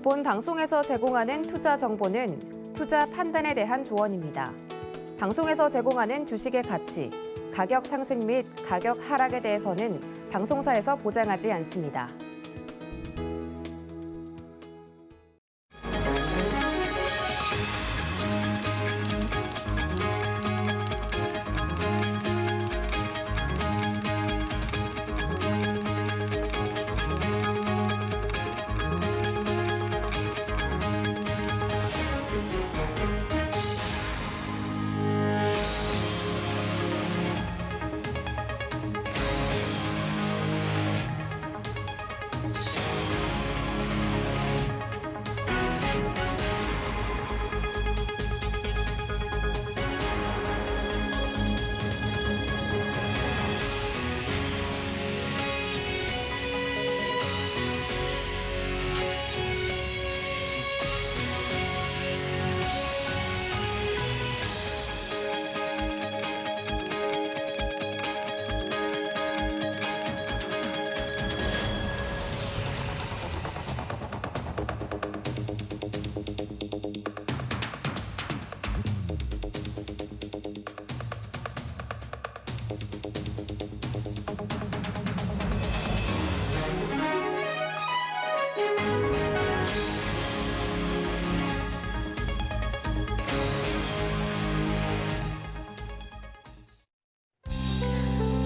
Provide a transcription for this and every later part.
본 방송에서 제공하는 투자 정보는 투자 판단에 대한 조언입니다. 방송에서 제공하는 주식의 가치, 가격 상승 및 가격 하락에 대해서는 방송사에서 보장하지 않습니다.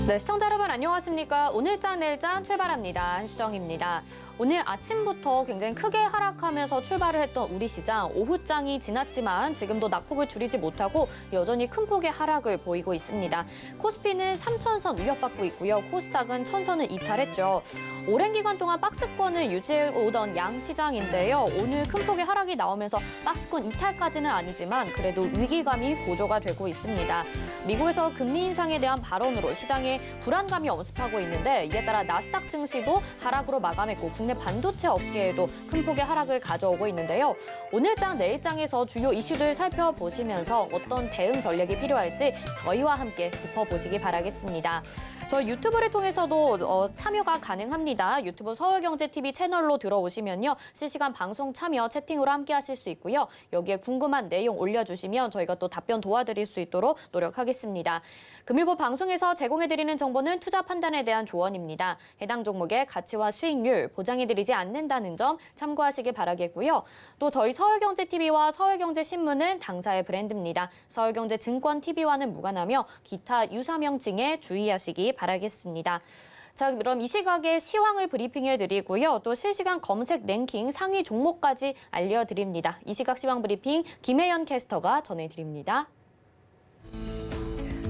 네, 시청자 여러분 안녕하십니까? 오늘장 내일장 출발합니다. 한수정입니다. 오늘 아침부터 굉장히 크게 하락하면서 출발을 했던 우리 시장, 오후장이 지났지만 지금도 낙폭을 줄이지 못하고 여전히 큰 폭의 하락을 보이고 있습니다. 코스피는 3,000선 위협받고 있고요. 코스닥은 1,000선을 이탈했죠. 오랜 기간 동안 박스권을 유지해오던 양시장인데요. 오늘 큰 폭의 하락이 나오면서 박스권 이탈까지는 아니지만 그래도 위기감이 고조가 되고 있습니다. 미국에서 금리 인상에 대한 발언으로 시장에 불안감이 엄습하고 있는데 이에 따라 나스닥 증시도 하락으로 마감했고 국내 반도체 업계에도 큰 폭의 하락을 가져오고 있는데요. 오늘장, 내일장에서 주요 이슈들 살펴보시면서 어떤 대응 전략이 필요할지 저희와 함께 짚어보시기 바라겠습니다. 저희 유튜브를 통해서도 참여가 가능합니다. 유튜브 서울경제TV 채널로 들어오시면요. 실시간 방송 참여 채팅으로 함께 하실 수 있고요. 여기에 궁금한 내용 올려주시면 저희가 또 답변 도와드릴 수 있도록 노력하겠습니다. 금일보 방송에서 제공해드리는 정보는 투자 판단에 대한 조언입니다. 해당 종목의 가치와 수익률 보장해드리지 않는다는 점 참고하시기 바라겠고요. 또 저희 서울경제TV와 서울경제신문은 당사의 브랜드입니다. 서울경제증권TV와는 무관하며 기타 유사명칭에 주의하시기 바라겠습니다. 자, 그럼 이 시각에 시황을 브리핑해드리고요. 또 실시간 검색 랭킹 상위 종목까지 알려드립니다. 이 시각 시황 브리핑 김혜연 캐스터가 전해드립니다.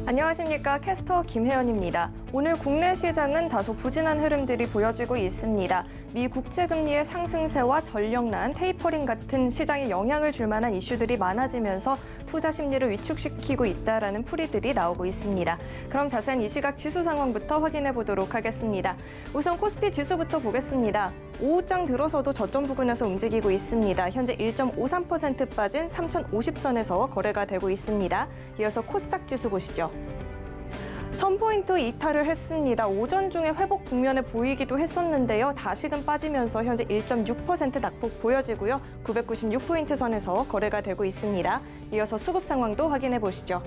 안녕하십니까. 캐스터 김혜연입니다. 오늘 국내 시장은 다소 부진한 흐름들이 보여지고 있습니다. 미 국채금리의 상승세와 전력난, 테이퍼링 같은 시장에 영향을 줄 만한 이슈들이 많아지면서 투자 심리를 위축시키고 있다라는 풀이들이 나오고 있습니다. 그럼 자세한 이 시각 지수 상황부터 확인해 보도록 하겠습니다. 우선 코스피 지수부터 보겠습니다. 오후장 들어서도 저점 부근에서 움직이고 있습니다. 현재 1.53% 빠진 3,050선에서 거래가 되고 있습니다. 이어서 코스닥 지수 보시죠. 1000포인트 이탈을 했습니다. 오전 중에 회복 국면에 보이기도 했었는데요. 다시금 빠지면서 현재 1.6% 낙폭 보여지고요. 996포인트 선에서 거래가 되고 있습니다. 이어서 수급 상황도 확인해 보시죠.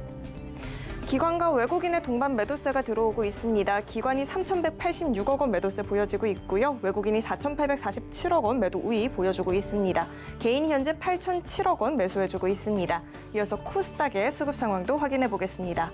기관과 외국인의 동반 매도세가 들어오고 있습니다. 기관이 3,186억 원 매도세 보여지고 있고요. 외국인이 4,847억 원 매도 우위 보여주고 있습니다. 개인이 현재 8,007억 원 매수해주고 있습니다. 이어서 코스닥의 수급 상황도 확인해 보겠습니다.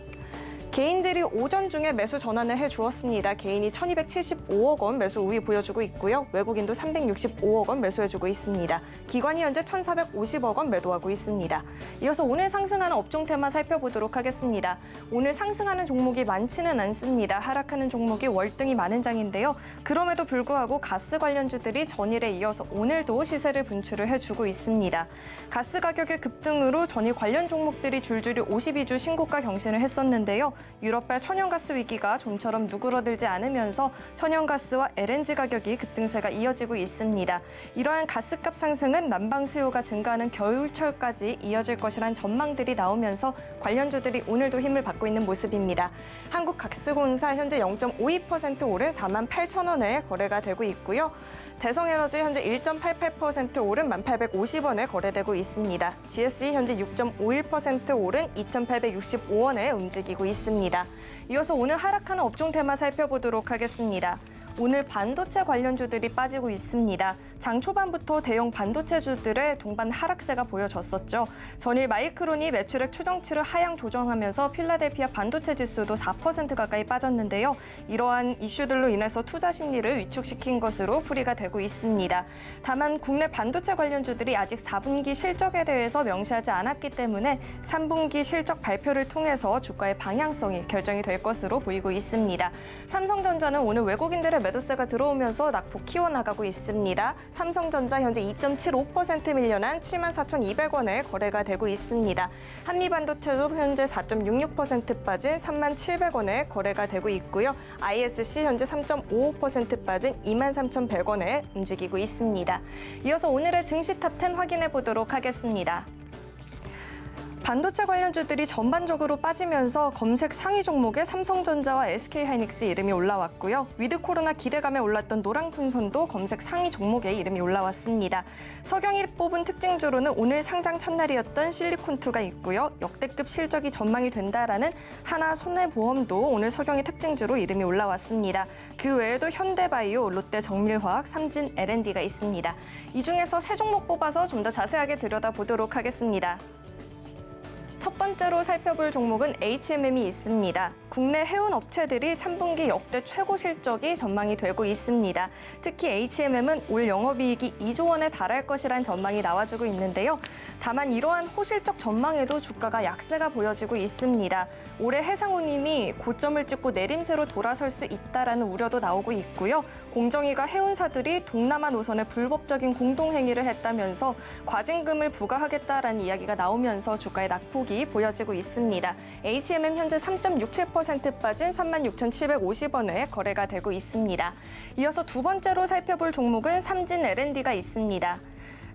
개인들이 오전 중에 매수 전환을 해주었습니다. 개인이 1,275억 원 매수 우위 보여주고 있고요. 외국인도 365억 원 매수해주고 있습니다. 기관이 현재 1,450억 원 매도하고 있습니다. 이어서 오늘 상승하는 업종테마 살펴보도록 하겠습니다. 오늘 상승하는 종목이 많지는 않습니다. 하락하는 종목이 월등히 많은 장인데요. 그럼에도 불구하고 가스 관련주들이 전일에 이어서 오늘도 시세를 분출을 해주고 있습니다. 가스 가격의 급등으로 전일 관련 종목들이 줄줄이 52주 신고가 경신을 했었는데요. 유럽발 천연가스 위기가 좀처럼 누그러들지 않으면서 천연가스와 LNG 가격이 급등세가 이어지고 있습니다. 이러한 가스값 상승은 난방 수요가 증가하는 겨울철까지 이어질 것이란 전망들이 나오면서 관련주들이 오늘도 힘을 받고 있는 모습입니다. 한국가스공사 현재 0.52% 오른 48,000원에 거래가 되고 있고요. 대성에너지 현재 1.88% 오른 1,850원에 거래되고 있습니다. GSE 현재 6.51% 오른 2,865원에 움직이고 있습니다. 이어서 오늘 하락하는 업종 테마 살펴보도록 하겠습니다. 오늘 반도체 관련주들이 빠지고 있습니다. 장 초반부터 대형 반도체주들의 동반 하락세가 보여졌었죠. 전일 마이크론이 매출액 추정치를 하향 조정하면서 필라델피아 반도체 지수도 4% 가까이 빠졌는데요. 이러한 이슈들로 인해서 투자 심리를 위축시킨 것으로 풀이가 되고 있습니다. 다만 국내 반도체 관련주들이 아직 4분기 실적에 대해서 명시하지 않았기 때문에 3분기 실적 발표를 통해서 주가의 방향성이 결정이 될 것으로 보이고 있습니다. 삼성전자는 오늘 외국인들의 매도세가 들어오면서 낙폭 키워나가고 있습니다. 삼성전자 현재 2.75% 밀려난 74,200원에 거래가 되고 있습니다. 한미반도체도 현재 4.66% 빠진 37,700원에 거래가 되고 있고요. ISC 현재 3.55% 빠진 23,100원에 움직이고 있습니다. 이어서 오늘의 증시 탑10 확인해 보도록 하겠습니다. 반도체 관련주들이 전반적으로 빠지면서 검색 상위 종목에 삼성전자와 SK하이닉스 이름이 올라왔고요. 위드 코로나 기대감에 올랐던 노랑풍선도 검색 상위 종목에 이름이 올라왔습니다. 서경이 뽑은 특징주로는 오늘 상장 첫날이었던 실리콘2가 있고요. 역대급 실적이 전망이 된다라는 하나 손해보험도 오늘 서경이 특징주로 이름이 올라왔습니다. 그 외에도 현대바이오, 롯데정밀화학, 삼진 L&D가 있습니다. 이 중에서 세 종목 뽑아서 좀 더 자세하게 들여다보도록 하겠습니다. 첫 번째로 살펴볼 종목은 HMM이 있습니다. 국내 해운 업체들이 3분기 역대 최고 실적이 전망이 되고 있습니다. 특히 HMM은 올 영업이익이 2조 원에 달할 것이란 전망이 나와주고 있는데요. 다만 이러한 호실적 전망에도 주가가 약세가 보여지고 있습니다. 올해 해상운임이 고점을 찍고 내림세로 돌아설 수 있다라는 우려도 나오고 있고요. 공정위가 해운사들이 동남아 노선에 불법적인 공동행위를 했다면서 과징금을 부과하겠다라는 이야기가 나오면서 주가의 낙폭이 보여지고 있습니다. HMM 현재 3.67% 빠진 36,750원에 거래가 되고 있습니다. 이어서 두 번째로 살펴볼 종목은 삼진 L&D가 있습니다.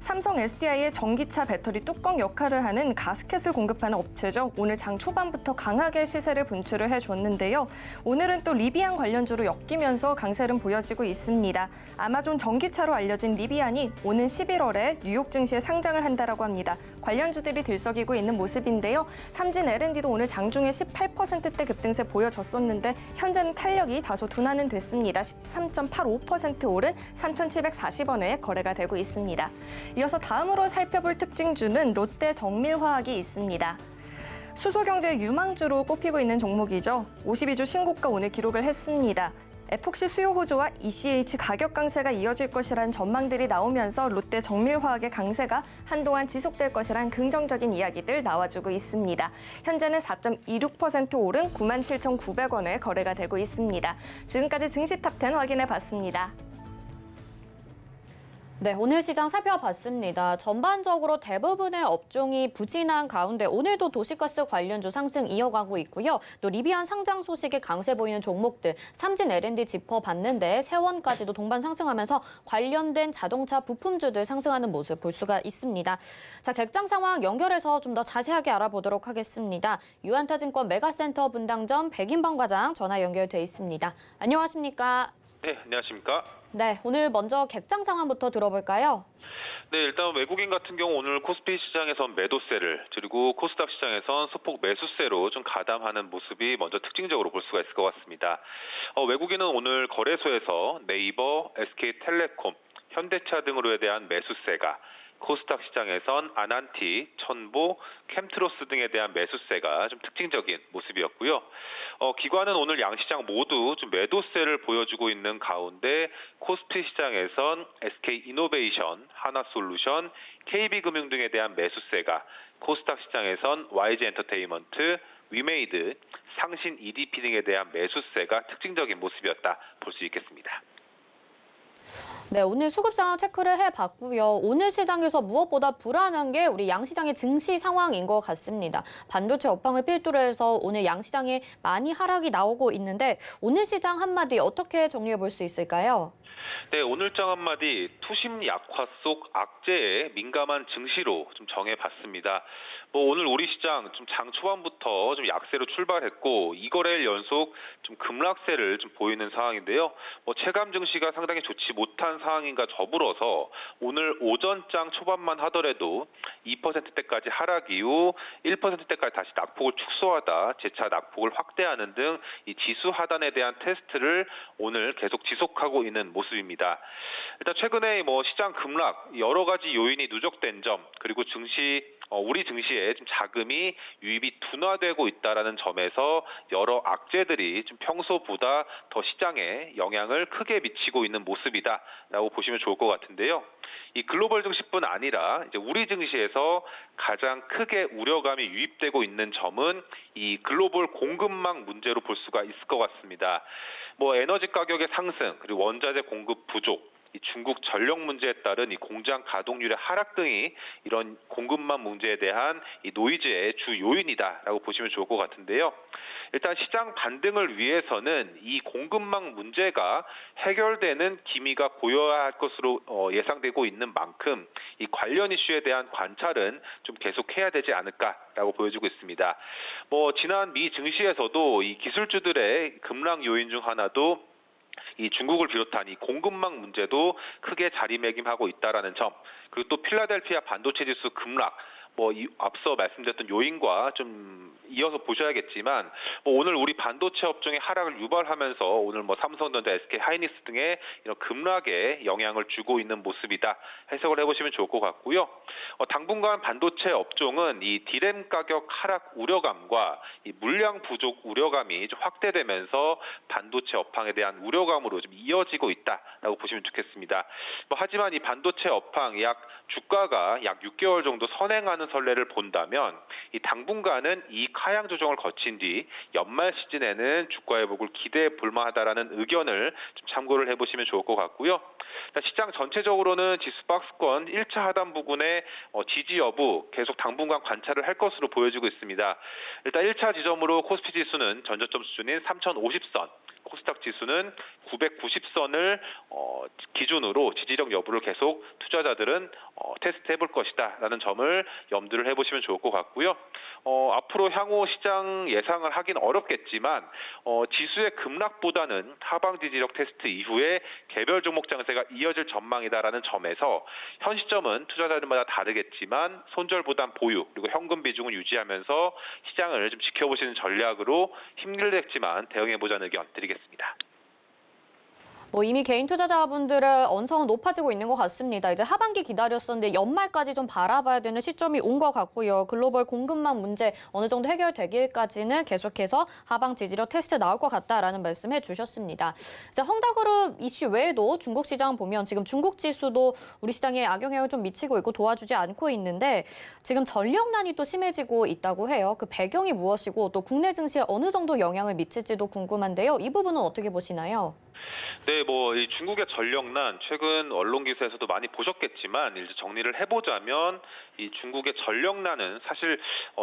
삼성 SDI의 전기차 배터리 뚜껑 역할을 하는 가스켓을 공급하는 업체죠. 오늘 장 초반부터 강하게 시세를 분출을 해줬는데요. 오늘은 또 리비안 관련주로 엮이면서 강세는 보여지고 있습니다. 아마존 전기차로 알려진 리비안이 오는 11월에 뉴욕 증시에 상장을 한다라고 합니다. 관련주들이 들썩이고 있는 모습인데요. 삼진 L&D도 오늘 장중에 18%대 급등세 보여졌었는데 현재는 탄력이 다소 둔화는 됐습니다. 13.85% 오른 3,740원에 거래가 되고 있습니다. 이어서 다음으로 살펴볼 특징주는 롯데정밀화학이 있습니다. 수소경제의 유망주로 꼽히고 있는 종목이죠. 52주 신고가 오늘 기록을 했습니다. 에폭시 수요 호조와 ECH 가격 강세가 이어질 것이라는 전망들이 나오면서 롯데정밀화학의 강세가 한동안 지속될 것이란 긍정적인 이야기들 나와주고 있습니다. 현재는 4.26% 오른 97,900원에 거래가 되고 있습니다. 지금까지 증시 탑10 확인해 봤습니다. 네, 오늘 시장 살펴봤습니다. 전반적으로 대부분의 업종이 부진한 가운데 오늘도 도시가스 관련주 상승 이어가고 있고요. 또 리비안 상장 소식에 강세 보이는 종목들 삼진 L&D 짚어봤는데 세원까지도 동반 상승하면서 관련된 자동차 부품주들 상승하는 모습 볼 수가 있습니다. 자, 객장 상황 연결해서 좀 더 자세하게 알아보도록 하겠습니다. 유한타증권 메가센터 분당점 백인방 과장 전화 연결돼 있습니다. 안녕하십니까? 네, 안녕하십니까? 네, 오늘 먼저 객장 상황부터 들어볼까요? 네, 일단 외국인 같은 경우 오늘 코스피 시장에선 매도세를, 그리고 코스닥 시장에선 소폭 매수세로 좀 가담하는 모습이 먼저 특징적으로 볼 수가 있을 것 같습니다. 외국인은 오늘 거래소에서 네이버, SK텔레콤, 현대차 등으로에 대한 매수세가, 코스닥 시장에선 아난티, 천보, 캠트로스 등에 대한 매수세가 좀 특징적인 모습이었고요. 기관은 오늘 양시장 모두 좀 매도세를 보여주고 있는 가운데 코스피 시장에선 SK이노베이션, 하나솔루션, KB금융 등에 대한 매수세가, 코스닥 시장에선 YG엔터테인먼트, 위메이드, 상신 EDP 등에 대한 매수세가 특징적인 모습이었다 볼 수 있겠습니다. 네, 오늘 수급 상황 체크를 해봤고요. 오늘 시장에서 무엇보다 불안한 게 우리 양시장의 증시 상황인 것 같습니다. 반도체 업황을 필두로 해서 오늘 양시장에 많이 하락이 나오고 있는데 오늘 시장 한마디 어떻게 정리해 볼 수 있을까요? 네, 오늘장 한마디 투심 약화 속 악재에 민감한 증시로 좀 정해봤습니다. 오늘 우리 시장 좀 장 초반부터 좀 약세로 출발했고 2거래일 연속 좀 급락세를 좀 보이는 상황인데요. 체감 증시가 상당히 좋지 못한 상황인가 더불어서 오늘 오전장 초반만 하더라도 2%대까지 하락 이후 1%대까지 다시 낙폭을 축소하다 재차 낙폭을 확대하는 등 이 지수 하단에 대한 테스트를 오늘 계속 지속하고 있는 모습입니다. 일단 최근에 시장 급락 여러 가지 요인이 누적된 점 그리고 우리 증시에 좀 자금이 유입이 둔화되고 있다라는 점에서 여러 악재들이 좀 평소보다 더 시장에 영향을 크게 미치고 있는 모습이다라고 보시면 좋을 것 같은데요. 이 글로벌 증시뿐 아니라 이제 우리 증시에서 가장 크게 우려감이 유입되고 있는 점은 이 글로벌 공급망 문제로 볼 수가 있을 것 같습니다. 에너지 가격의 상승 그리고 원자재 공급 부족 이 중국 전력 문제에 따른 이 공장 가동률의 하락 등이 이런 공급망 문제에 대한 이 노이즈의 주 요인이다라고 보시면 좋을 것 같은데요. 일단 시장 반등을 위해서는 이 공급망 문제가 해결되는 기미가 보여야 할 것으로 예상되고 있는 만큼 이 관련 이슈에 대한 관찰은 좀 계속해야 되지 않을까라고 보여지고 있습니다. 지난 미 증시에서도 이 기술주들의 급락 요인 중 하나도 이 중국을 비롯한 이 공급망 문제도 크게 자리매김하고 있다라는 점, 그리고 또 필라델피아 반도체 지수 급락, 앞서 말씀드렸던 요인과 좀 이어서 보셔야겠지만 오늘 우리 반도체 업종의 하락을 유발하면서 오늘 삼성전자, SK 하이닉스 등의 이런 급락에 영향을 주고 있는 모습이다 해석을 해보시면 좋을 것 같고요. 당분간 반도체 업종은 이 디램 가격 하락 우려감과 이 물량 부족 우려감이 좀 확대되면서 반도체 업황에 대한 우려감으로 좀 이어지고 있다라고 보시면 좋겠습니다. 하지만 이 반도체 업황 주가가 약 6개월 정도 선행하는 선례를 본다면 이 당분간은 이익 하향 조정을 거친 뒤 연말 시즌에는 주가 회복을 기대해 볼 만하다라는 의견을 좀 참고를 해보시면 좋을 것 같고요. 시장 전체적으로는 지수 박스권 1차 하단 부근의 지지 여부 계속 당분간 관찰을 할 것으로 보여지고 있습니다. 일단 1차 지점으로 코스피 지수는 전저점 수준인 3050선, 코스닥 지수는 990선을 기준으로 지지력 여부를 계속 투자자들은 테스트 해볼 것이다라는 점을 염두를 해보시면 좋을 것 같고요. 앞으로 향후 시장 예상을 하긴 어렵겠지만 지수의 급락보다는 하방 지지력 테스트 이후에 개별 종목 장세가 이어질 전망이다라는 점에서 현 시점은 투자자들마다 다르겠지만 손절보단 보유 그리고 현금 비중을 유지하면서 시장을 좀 지켜보시는 전략으로 힘들겠지만 대응해보자는 의견 드리겠습니다. 이미 개인 투자자분들의 언성은 높아지고 있는 것 같습니다. 이제 하반기 기다렸었는데 연말까지 좀 바라봐야 되는 시점이 온 것 같고요. 글로벌 공급망 문제 어느 정도 해결되기까지는 계속해서 하방 지지력 테스트 나올 것 같다라는 말씀해 주셨습니다. 이제 헝다그룹 이슈 외에도 중국 시장 보면 지금 중국 지수도 우리 시장에 악영향을 좀 미치고 있고 도와주지 않고 있는데 지금 전력난이 또 심해지고 있다고 해요. 그 배경이 무엇이고 또 국내 증시에 어느 정도 영향을 미칠지도 궁금한데요. 이 부분은 어떻게 보시나요? 네, 이 중국의 전력난 최근 언론 기사에서도 많이 보셨겠지만 이제 정리를 해보자면 이 중국의 전력난은 사실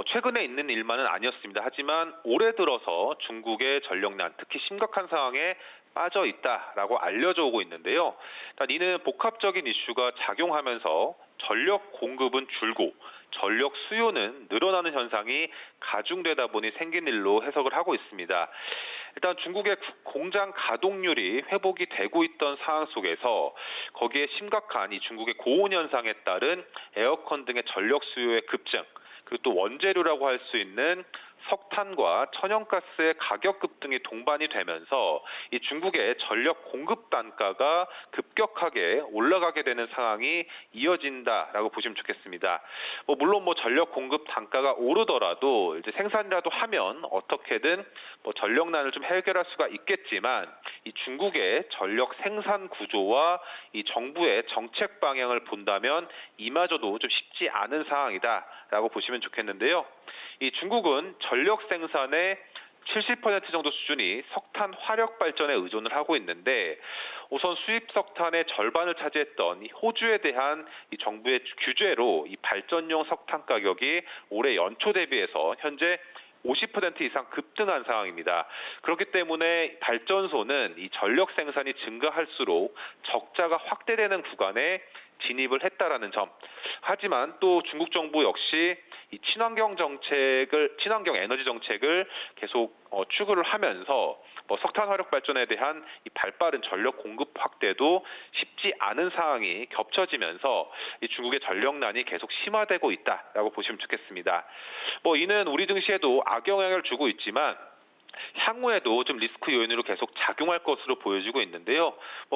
최근에 있는 일만은 아니었습니다. 하지만 올해 들어서 중국의 전력난 특히 심각한 상황에 빠져 있다라고 알려져 오고 있는데요. 일단 이는 복합적인 이슈가 작용하면서 전력 공급은 줄고 전력 수요는 늘어나는 현상이 가중되다 보니 생긴 일로 해석을 하고 있습니다. 일단 중국의 공장 가동률이 회복이 되고 있던 상황 속에서 거기에 심각한 이 중국의 고온 현상에 따른 에어컨 등의 전력 수요의 급증 그리고 또 원재료라고 할 수 있는 석탄과 천연가스의 가격 급등이 동반이 되면서 이 중국의 전력 공급 단가가 급격하게 올라가게 되는 상황이 이어진다라고 보시면 좋겠습니다. 물론 전력 공급 단가가 오르더라도 이제 생산이라도 하면 어떻게든 전력난을 좀 해결할 수가 있겠지만 이 중국의 전력 생산 구조와 이 정부의 정책 방향을 본다면 이마저도 좀 쉽지 않은 상황이다라고 보시면 좋겠는데요. 이 중국은 전력 생산의 70% 정도 수준이 석탄 화력 발전에 의존을 하고 있는데 우선 수입 석탄의 절반을 차지했던 이 호주에 대한 이 정부의 규제로 이 발전용 석탄 가격이 올해 연초 대비해서 현재 50% 이상 급등한 상황입니다. 그렇기 때문에 발전소는 이 전력 생산이 증가할수록 적자가 확대되는 구간에 진입을 했다라는 점. 하지만 또 중국 정부 역시 이 친환경 에너지 정책을 계속 추구를 하면서 석탄 화력 발전에 대한 이 발빠른 전력 공급 확대도 쉽지 않은 상황이 겹쳐지면서 이 중국의 전력난이 계속 심화되고 있다라고 보시면 좋겠습니다. 이는 우리 증시에도 악영향을 주고 있지만 향후에도 좀 리스크 요인으로 계속 작용할 것으로 보여지고 있는데요.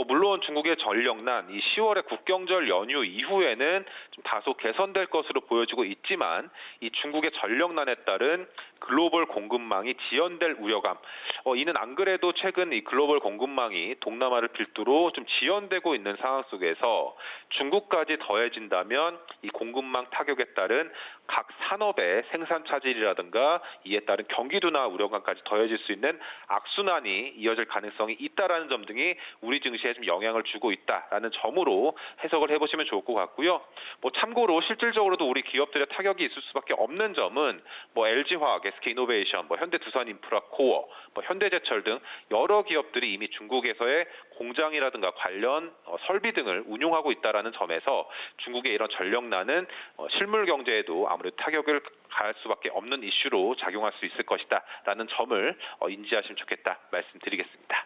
물론 중국의 전력난, 이 10월의 국경절 연휴 이후에는 좀 다소 개선될 것으로 보여지고 있지만 이 중국의 전력난에 따른 글로벌 공급망이 지연될 우려감, 이는 안 그래도 최근 이 글로벌 공급망이 동남아를 필두로 좀 지연되고 있는 상황 속에서 중국까지 더해진다면 이 공급망 타격에 따른 각 산업의 생산 차질이라든가 이에 따른 경기 둔화 우려감까지 더해질 수 있는 악순환이 이어질 가능성이 있다라는 점 등이 우리 증시에 좀 영향을 주고 있다라는 점으로 해석을 해보시면 좋을 것 같고요. 참고로 실질적으로도 우리 기업들의 타격이 있을 수밖에 없는 점은 LG화학, SK이노베이션, 현대두산인프라 코어, 현대제철 등 여러 기업들이 이미 중국에서의 공장이라든가 관련 설비 등을 운용하고 있다라는 점에서 중국의 이런 전력난은 실물 경제에도 아무래도 타격을 가할 수밖에 없는 이슈로 작용할 수 있을 것이다라는 점을 인지하시면 좋겠다 말씀드리겠습니다.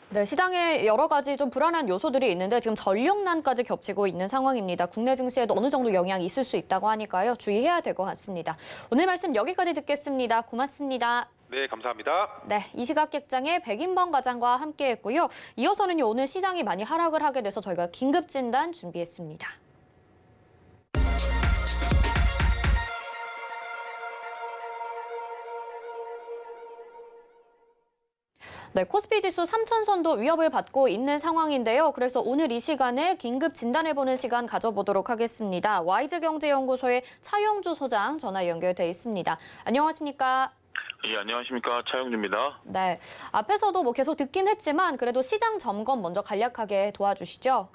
네, 시장에 여러 가지 좀 불안한 요소들이 있는데 지금 전력난까지 겹치고 있는 상황입니다. 국내 증시에도 어느 정도 영향이 있을 수 있다고 하니까요. 주의해야 될 것 같습니다. 오늘 말씀 여기까지 듣겠습니다. 고맙습니다. 네, 감사합니다. 네, 이 시각 객장의 백인범 과장과 함께했고요. 이어서는요, 오늘 시장이 많이 하락을 하게 돼서 저희가 긴급 진단 준비했습니다. 네, 코스피 지수 3,000선도 위협을 받고 있는 상황인데요. 그래서 오늘 이 시간에 긴급 진단해보는 시간 가져보도록 하겠습니다. 와이즈경제연구소의 차영주 소장 전화 연결돼 있습니다. 안녕하십니까? 예, 안녕하십니까. 차영주입니다. 네, 앞에서도 계속 듣긴 했지만 그래도 시장 점검 먼저 간략하게 도와주시죠.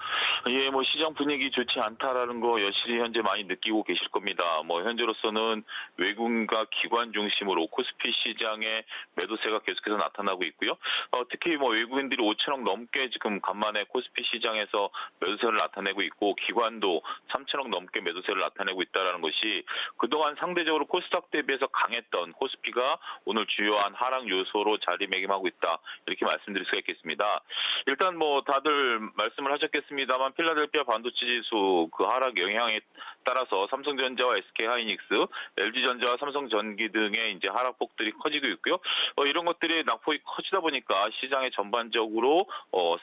예, 시장 분위기 좋지 않다라는 거 여실히 현재 많이 느끼고 계실 겁니다. 현재로서는 외국인과 기관 중심으로 코스피 시장에 매도세가 계속해서 나타나고 있고요. 특히 외국인들이 5천억 넘게 지금 간만에 코스피 시장에서 매도세를 나타내고 있고 기관도 3천억 넘게 매도세를 나타내고 있다는 것이 그동안 상대적으로 코스닥 대비해서 강했던 코스피가 오늘 주요한 하락 요소로 자리매김하고 있다. 이렇게 말씀드릴 수가 있겠습니다. 일단 다들 말씀을 하셨겠습니다만 필라델피아 반도체 지수 그 하락 영향에 따라서 삼성전자와 SK하이닉스, LG전자와 삼성전기 등의 이제 하락폭들이 커지고 있고요. 이런 것들이 낙폭이 커지다 보니까 시장에 전반적으로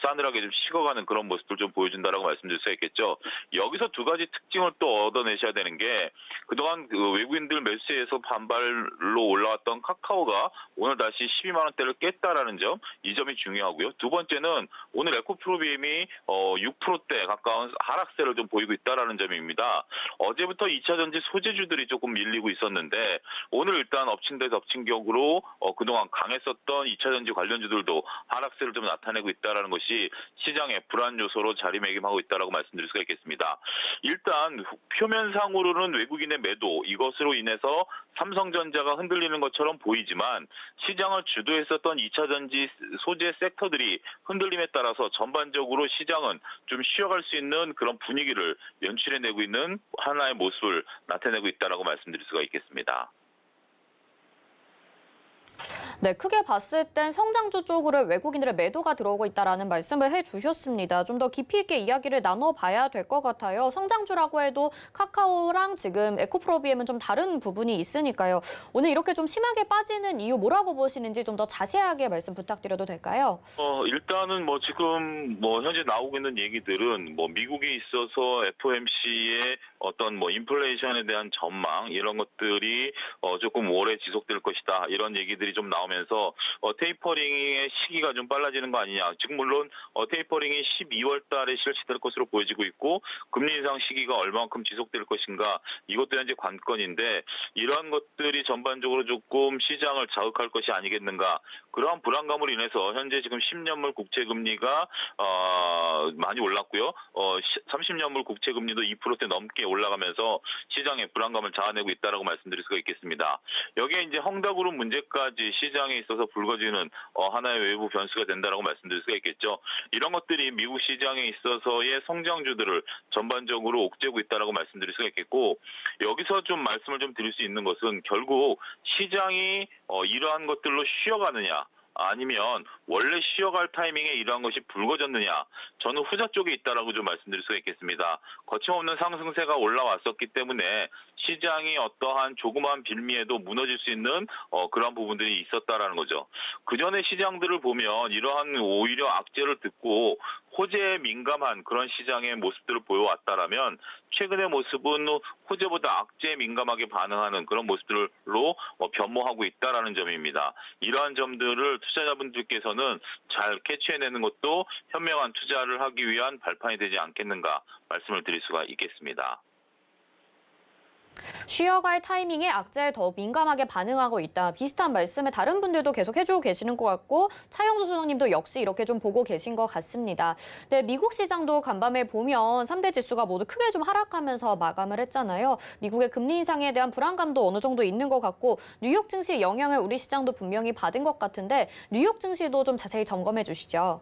싸늘하게 좀 식어가는 그런 모습들 좀 보여준다라고 말씀드릴 수 있겠죠. 여기서 두 가지 특징을 또 얻어내셔야 되는 게 그동안 그 외국인들 매수세에서 반발로 올라왔던 카카오가 오늘 다시 12만 원대를 깼다라는 점, 이 점이 중요하고요. 두 번째는 오늘 에코프로비엠이 6%대 가까운 하락세를 좀 보이고 있다라는 점입니다. 어제부터 2차전지 소재주들이 조금 밀리고 있었는데 오늘 일단 엎친 데 덮친 격으로 그동안 강했었던 2차전지 관련주들도 하락세를 좀 나타내고 있다는 것이 시장의 불안 요소로 자리매김하고 있다고 말씀드릴 수가 있겠습니다. 일단 표면상으로는 외국인의 매도, 이것으로 인해서 삼성전자가 흔들리는 것처럼 보이지만 시장을 주도했었던 2차전지 소재 섹터들이 흔들림에 따라서 전반적으로 시장은 좀 쉬어갈 수 있는 그런 분위기를 연출해내고 있는 하나의 모습을 나타내고 있다고 말씀드릴 수가 있겠습니다. 네, 크게 봤을 땐 성장주 쪽으로 외국인들의 매도가 들어오고 있다는 말씀을 해주셨습니다. 좀 더 깊이 있게 이야기를 나눠봐야 될 것 같아요. 성장주라고 해도 카카오랑 지금 에코프로비엠은 좀 다른 부분이 있으니까요. 오늘 이렇게 좀 심하게 빠지는 이유 뭐라고 보시는지 좀 더 자세하게 말씀 부탁드려도 될까요? 일단은 지금 현재 나오고 있는 얘기들은 미국에 있어서 FOMC의 어떤 인플레이션에 대한 전망 이런 것들이 조금 오래 지속될 것이다 이런 얘기들이 점들이 좀 나오면서 테이퍼링의 시기가 좀 빨라지는 거 아니냐. 지금 물론 테이퍼링이 12월 달에 실시될 것으로 보여지고 있고 금리 인상 시기가 얼마만큼 지속될 것인가 이것도 현재 관건인데 이러한 것들이 전반적으로 조금 시장을 자극할 것이 아니겠는가. 그러한 불안감으로 인해서 현재 지금 10년물 국채 금리가 많이 올랐고요. 30년물 국채 금리도 2%대 넘게 올라가면서 시장의 불안감을 자아내고 있다라고 말씀드릴 수가 있겠습니다. 여기에 이제 헝다그룹 문제까지 시장에 있어서 불거지는 하나의 외부 변수가 된다라고 말씀드릴 수가 있겠죠. 이런 것들이 미국 시장에 있어서의 성장주들을 전반적으로 옥죄고 있다라고 말씀드릴 수가 있겠고 여기서 좀 말씀을 좀 드릴 수 있는 것은 결국 시장이 이러한 것들로 쉬어가느냐 아니면 원래 쉬어갈 타이밍에 이러한 것이 불거졌느냐 저는 후자 쪽에 있다라고 좀 말씀드릴 수가 있겠습니다. 거침없는 상승세가 올라왔었기 때문에 시장이 어떠한 조그마한 빌미에도 무너질 수 있는 그런 부분들이 있었다라는 거죠. 그전에 시장들을 보면 이러한 오히려 악재를 듣고 호재에 민감한 그런 시장의 모습들을 보여왔다라면 최근의 모습은 호재보다 악재에 민감하게 반응하는 그런 모습들로 변모하고 있다라는 점입니다. 이러한 점들을 투자자분들께서는 잘 캐치해내는 것도 현명한 투자를 하기 위한 발판이 되지 않겠는가 말씀을 드릴 수가 있겠습니다. 쉬어갈 타이밍에 악재에 더 민감하게 반응하고 있다. 비슷한 말씀을 다른 분들도 계속 해주고 계시는 것 같고 차영주 소장님도 역시 이렇게 좀 보고 계신 것 같습니다. 네, 미국 시장도 간밤에 보면 3대 지수가 모두 크게 좀 하락하면서 마감을 했잖아요. 미국의 금리 인상에 대한 불안감도 어느 정도 있는 것 같고 뉴욕 증시 영향을 우리 시장도 분명히 받은 것 같은데 뉴욕 증시도 좀 자세히 점검해 주시죠.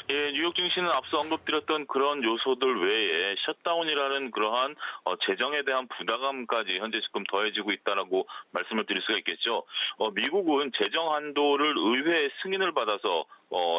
예, 뉴욕 증시는 앞서 언급드렸던 그런 요소들 외에 셧다운이라는 그러한 재정에 대한 부담감까지 현재 지금 더해지고 있다라고 말씀을 드릴 수가 있겠죠. 미국은 재정 한도를 의회의 승인을 받아서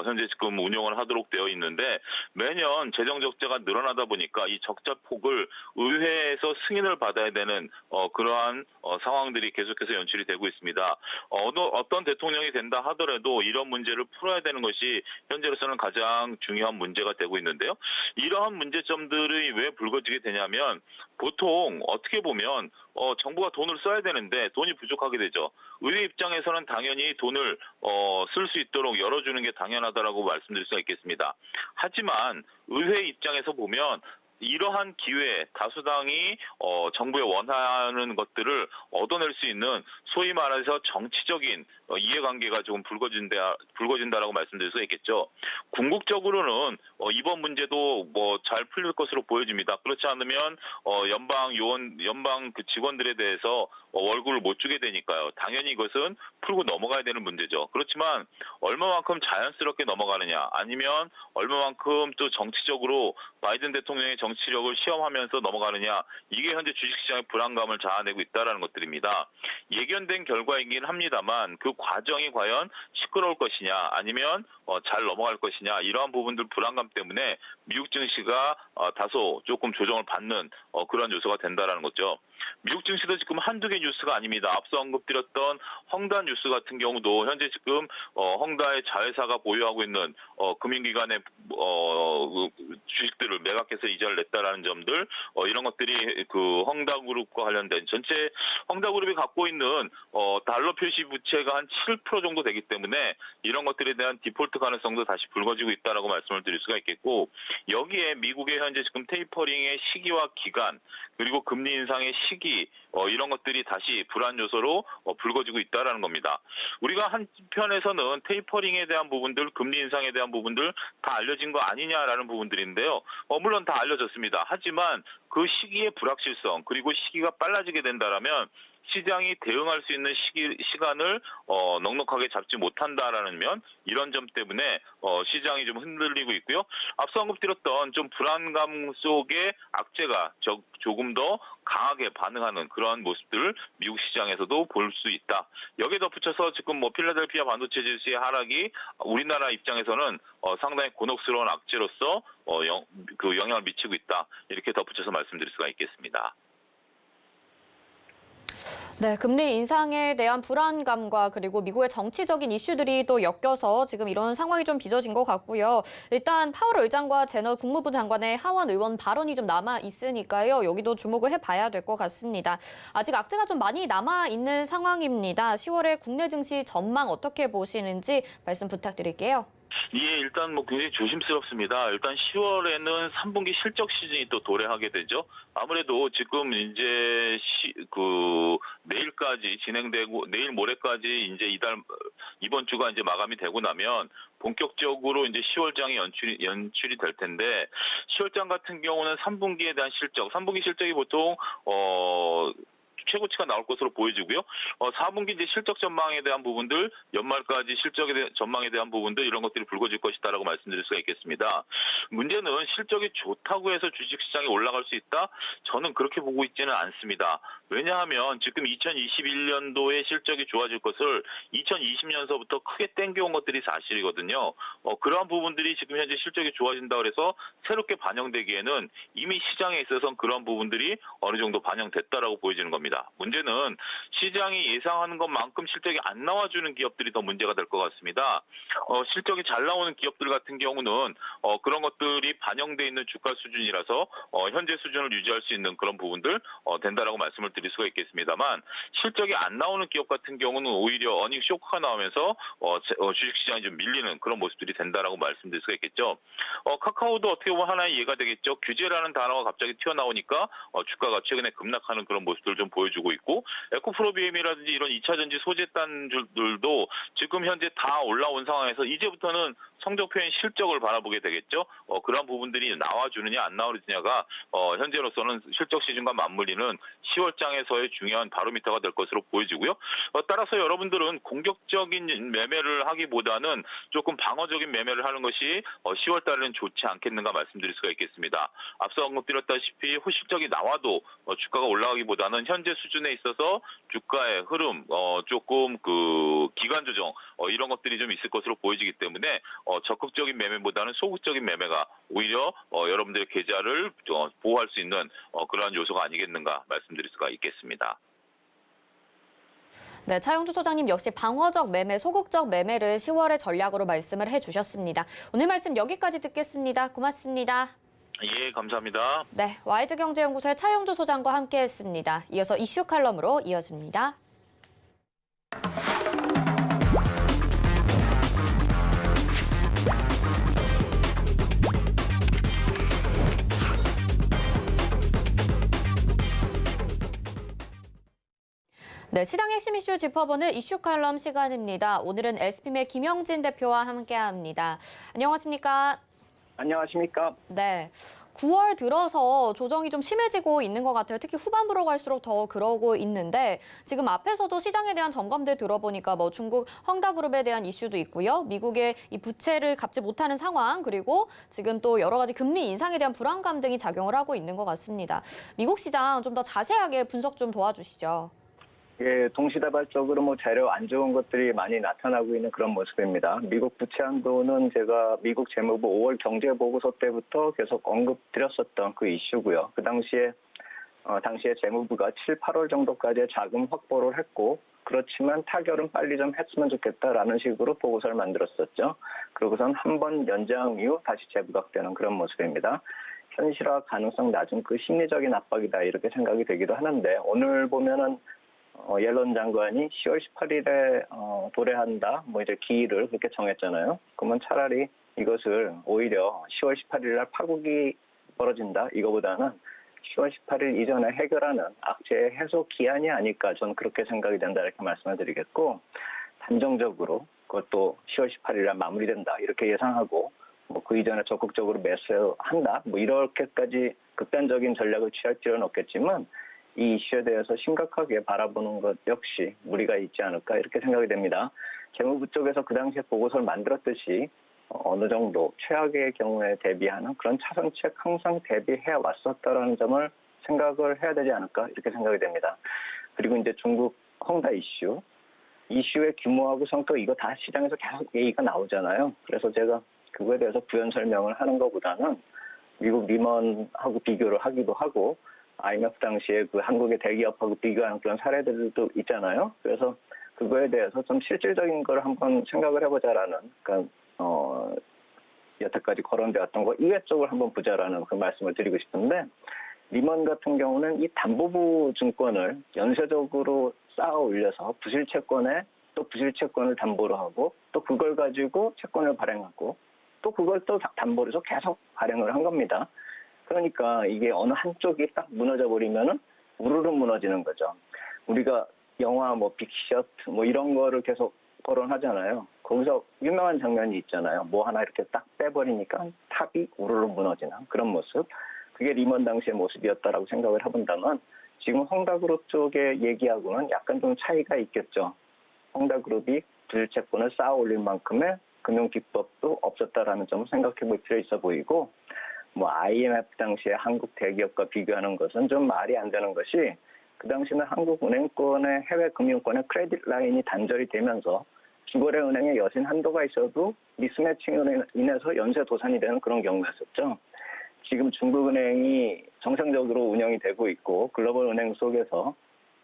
현재 지금 운용을 하도록 되어 있는데 매년 재정 적자가 늘어나다 보니까 이 적자 폭을 의회에서 승인을 받아야 되는 그러한 상황들이 계속해서 연출이 되고 있습니다. 어떤 대통령이 된다 하더라도 이런 문제를 풀어야 되는 것이 현재로서는 가장 중요한 문제가 되고 있는데요. 이러한 문제점들이 왜 불거지게 되냐면 보통 어떻게 보면 정부가 돈을 써야 되는데 돈이 부족하게 되죠. 의회 입장에서는 당연히 돈을 쓸 수 있도록 열어주는 게 당연하다라고 말씀드릴 수가 있겠습니다. 하지만 의회 입장에서 보면 이러한 기회에 다수당이 정부에 원하는 것들을 얻어낼 수 있는 소위 말해서 정치적인 이해관계가 조금 불거진다라고 말씀드릴 수 있겠죠. 궁극적으로는 이번 문제도 잘 풀릴 것으로 보여집니다. 그렇지 않으면 연방 그 직원들에 대해서 월급을 못 주게 되니까요. 당연히 이것은 풀고 넘어가야 되는 문제죠. 그렇지만 얼마만큼 자연스럽게 넘어가느냐 아니면 얼마만큼 또 정치적으로 바이든 대통령의 정치력을 시험하면서 넘어가느냐 이게 현재 주식시장의 불안감을 자아내고 있다는 것들입니다. 예견된 결과이긴 합니다만 그 과정이 과연 시끄러울 것이냐 아니면 잘 넘어갈 것이냐 이러한 부분들 불안감 때문에 미국 증시가 다소 조금 조정을 받는 그런 요소가 된다는 거죠. 미국 증시도 지금 한두 개 뉴스가 아닙니다. 앞서 언급드렸던 헝다 뉴스 같은 경우도 현재 지금 헝다의 자회사가 보유하고 있는 금융기관의 주식들을 매각해서 이자를 냈다라는 점들 이런 것들이 그 헝다그룹과 관련된 전체 헝다그룹이 갖고 있는 달러 표시 부채가 한 7% 정도 되기 때문에 이런 것들에 대한 디폴트 가능성도 다시 불거지고 있다라고 말씀을 드릴 수가 있겠고 여기에 미국의 현재 지금 테이퍼링의 시기와 기간 그리고 금리 인상의 시기 이런 것들이 다시 불안 요소로 불거지고 있다라는 겁니다. 우리가 한편에서는 테이퍼링에 대한 부분들, 금리 인상에 대한 부분들 다 알려진 거 아니냐라는 부분들인데요. 물론 다 알려졌습니다. 하지만 그 시기의 불확실성 그리고 시기가 빨라지게 된다라면 시장이 대응할 수 있는 시간을 넉넉하게 잡지 못한다라는 면 이런 점 때문에 시장이 좀 흔들리고 있고요. 앞서 언급드렸던 좀 불안감 속에 악재가 조금 더 강하게 반응하는 그런 모습들을 미국 시장에서도 볼 수 있다. 여기에 덧붙여서 지금 필라델피아 반도체 지수의 하락이 우리나라 입장에서는 상당히 곤혹스러운 악재로서 그 영향을 미치고 있다. 이렇게 덧붙여서 말씀드릴 수가 있겠습니다. 네, 금리 인상에 대한 불안감과 그리고 미국의 정치적인 이슈들이 또 엮여서 지금 이런 상황이 좀 빚어진 것 같고요. 일단 파월 의장과 제너 국무부 장관의 하원 의원 발언이 좀 남아 있으니까요. 여기도 주목을 해봐야 될 것 같습니다. 아직 악재가 좀 많이 남아 있는 상황입니다. 10월에 국내 증시 전망 어떻게 보시는지 말씀 부탁드릴게요. 예, 일단 뭐 굉장히 조심스럽습니다. 일단 10월에는 3분기 실적 시즌이 또 도래하게 되죠. 아무래도 지금 이제 내일까지 진행되고 내일 모레까지 이제 이번 주가 이제 마감이 되고 나면 본격적으로 이제 10월장이 연출이 될 텐데 10월장 같은 경우는 3분기에 대한 실적, 3분기 실적이 보통 최고치가 나올 것으로 보여지고요. 4분기 이제 실적 전망에 대한 부분들, 연말까지 전망에 대한 부분들 이런 것들이 불거질 것이다라고 말씀드릴 수가 있겠습니다. 문제는 실적이 좋다고 해서 주식시장이 올라갈 수 있다? 저는 그렇게 보고 있지는 않습니다. 왜냐하면 지금 2021년도에 실적이 좋아질 것을 2020년서부터 크게 땡겨온 것들이 사실이거든요. 그러한 부분들이 지금 현재 실적이 좋아진다고 해서 새롭게 반영되기에는 이미 시장에 있어서는 그러한 부분들이 어느 정도 반영됐다라고 보여지는 겁니다. 문제는 시장이 예상하는 것만큼 실적이 안 나와주는 기업들이 더 문제가 될 것 같습니다. 실적이 잘 나오는 기업들 같은 경우는 그런 것들이 반영돼 있는 주가 수준이라서 현재 수준을 유지할 수 있는 그런 부분들 된다라고 말씀을 드릴 수가 있겠습니다만 실적이 안 나오는 기업 같은 경우는 오히려 어닝 쇼크가 나오면서 주식시장이 좀 밀리는 그런 모습들이 된다라고 말씀드릴 수가 있겠죠. 카카오도 어떻게 보면 하나의 예가 되겠죠. 규제라는 단어가 갑자기 튀어나오니까 주가가 최근에 급락하는 그런 모습들을 좀 보여주고 있고 에코프로비엠이라든지 이런 2차전지 소재단들도 지금 현재 다 올라온 상황에서 이제부터는 성적 표현 실적을 바라보게 되겠죠. 그런 부분들이 나와주느냐 안 나와주느냐가 현재로서는 실적 시즌과 맞물리는 10월장에서의 중요한 바로미터가 될 것으로 보여지고요. 따라서 여러분들은 공격적인 매매를 하기보다는 조금 방어적인 매매를 하는 것이 10월 달에는 좋지 않겠는가 말씀드릴 수가 있겠습니다. 앞서 언급드렸다시피 호실적이 나와도 주가가 올라가기보다는 현재 수준에 있어서 주가의 흐름, 조금 기간 조정 이런 것들이 좀 있을 것으로 보여지기 때문에 적극적인 매매보다는 소극적인 매매가 오히려 여러분들의 계좌를 보호할 수 있는 그러한 요소가 아니겠는가 말씀드릴 수가 있겠습니다. 네, 차영주 소장님 역시 방어적 매매, 소극적 매매를 10월의 전략으로 말씀을 해주셨습니다. 오늘 말씀 여기까지 듣겠습니다. 고맙습니다. 예, 감사합니다. 네, 와이즈경제연구소의 차영주 소장과 함께했습니다. 이어서 이슈 칼럼으로 이어집니다. 네, 시장 핵심 이슈 짚어보는 이슈 칼럼 시간입니다. 오늘은 SPM의 김영진 대표와 함께합니다. 안녕하십니까? 안녕하십니까? 네, 9월 들어서 조정이 좀 심해지고 있는 것 같아요. 특히 후반부로 갈수록 더 그러고 있는데 지금 앞에서도 시장에 대한 점검들 들어보니까 뭐 중국 헝다그룹에 대한 이슈도 있고요. 미국의 이 부채를 갚지 못하는 상황 그리고 지금 또 여러 가지 금리 인상에 대한 불안감 등이 작용을 하고 있는 것 같습니다. 미국 시장 좀 더 자세하게 분석 좀 도와주시죠. 예, 동시다발적으로 재료 안 좋은 것들이 많이 나타나고 있는 그런 모습입니다. 미국 부채 한도는 제가 미국 재무부 5월 경제보고서 때부터 계속 언급드렸었던 그 이슈고요. 그 당시에 재무부가 7, 8월 정도까지 자금 확보를 했고 그렇지만 타결은 빨리 좀 했으면 좋겠다라는 식으로 보고서를 만들었었죠. 그러고선 한 번 연장 이후 다시 재부각되는 그런 모습입니다. 현실화 가능성 낮은 그 심리적인 압박이다 이렇게 생각이 되기도 하는데 오늘 보면은 옐런 장관이 10월 18일에 도래한다. 이제 기일을 그렇게 정했잖아요. 그러면 차라리 이것을 오히려 10월 18일 날 파국이 벌어진다. 이거보다는 10월 18일 이전에 해결하는 악재 해소 기한이 아닐까 저는 그렇게 생각이 된다. 이렇게 말씀을 드리겠고 단정적으로 그것도 10월 18일 날 마무리된다. 이렇게 예상하고 그 이전에 적극적으로 매수한다. 이렇게까지 극단적인 전략을 취할 필요는 없겠지만 이 이슈에 대해서 심각하게 바라보는 것 역시 무리가 있지 않을까 이렇게 생각이 됩니다. 재무부 쪽에서 그 당시에 보고서를 만들었듯이 어느 정도 최악의 경우에 대비하는 그런 차선책 항상 대비해 왔었다라는 점을 생각을 해야 되지 않을까 이렇게 생각이 됩니다. 그리고 이제 중국 헝다 이슈의 규모하고 성격 이거 다 시장에서 계속 얘기가 나오잖아요. 그래서 제가 그거에 대해서 부연 설명을 하는 것보다는 미국 리먼하고 비교를 하기도 하고 IMF 당시에 그 한국의 대기업하고 비교하는 그런 사례들도 있잖아요. 그래서 그거에 대해서 좀 실질적인 걸 한번 생각을 해보자라는, 그러니까 여태까지 거론되었던 거 이외 쪽을 한번 보자라는 그 말씀을 드리고 싶은데, 리먼 같은 경우는 이 담보부 증권을 연쇄적으로 쌓아 올려서 부실채권에 또 부실채권을 담보로 하고 또 그걸 가지고 채권을 발행하고 또 그걸 또 담보로 해서 계속 발행을 한 겁니다. 그러니까 이게 어느 한쪽이 딱 무너져 버리면은 우르르 무너지는 거죠. 우리가 영화 뭐 빅샷 뭐 이런 거를 계속 거론하잖아요. 거기서 유명한 장면이 있잖아요. 뭐 하나 이렇게 딱 빼버리니까 탑이 우르르 무너지는 그런 모습. 그게 리먼 당시의 모습이었다라고 생각을 해본다면 지금 헝다그룹 쪽의 얘기하고는 약간 좀 차이가 있겠죠. 헝다그룹이 부실채권을 쌓아 올릴 만큼의 금융 기법도 없었다라는 점을 생각해 볼 필요 있어 보이고, 뭐 IMF 당시에 한국 대기업과 비교하는 것은 좀 말이 안 되는 것이, 그 당시는 한국은행권의 해외 금융권의 크레딧 라인이 단절이 되면서 주거래은행의 여신 한도가 있어도 미스매칭으로 인해서 연쇄 도산이 되는 그런 경우였었죠. 지금 중국은행이 정상적으로 운영이 되고 있고 글로벌 은행 속에서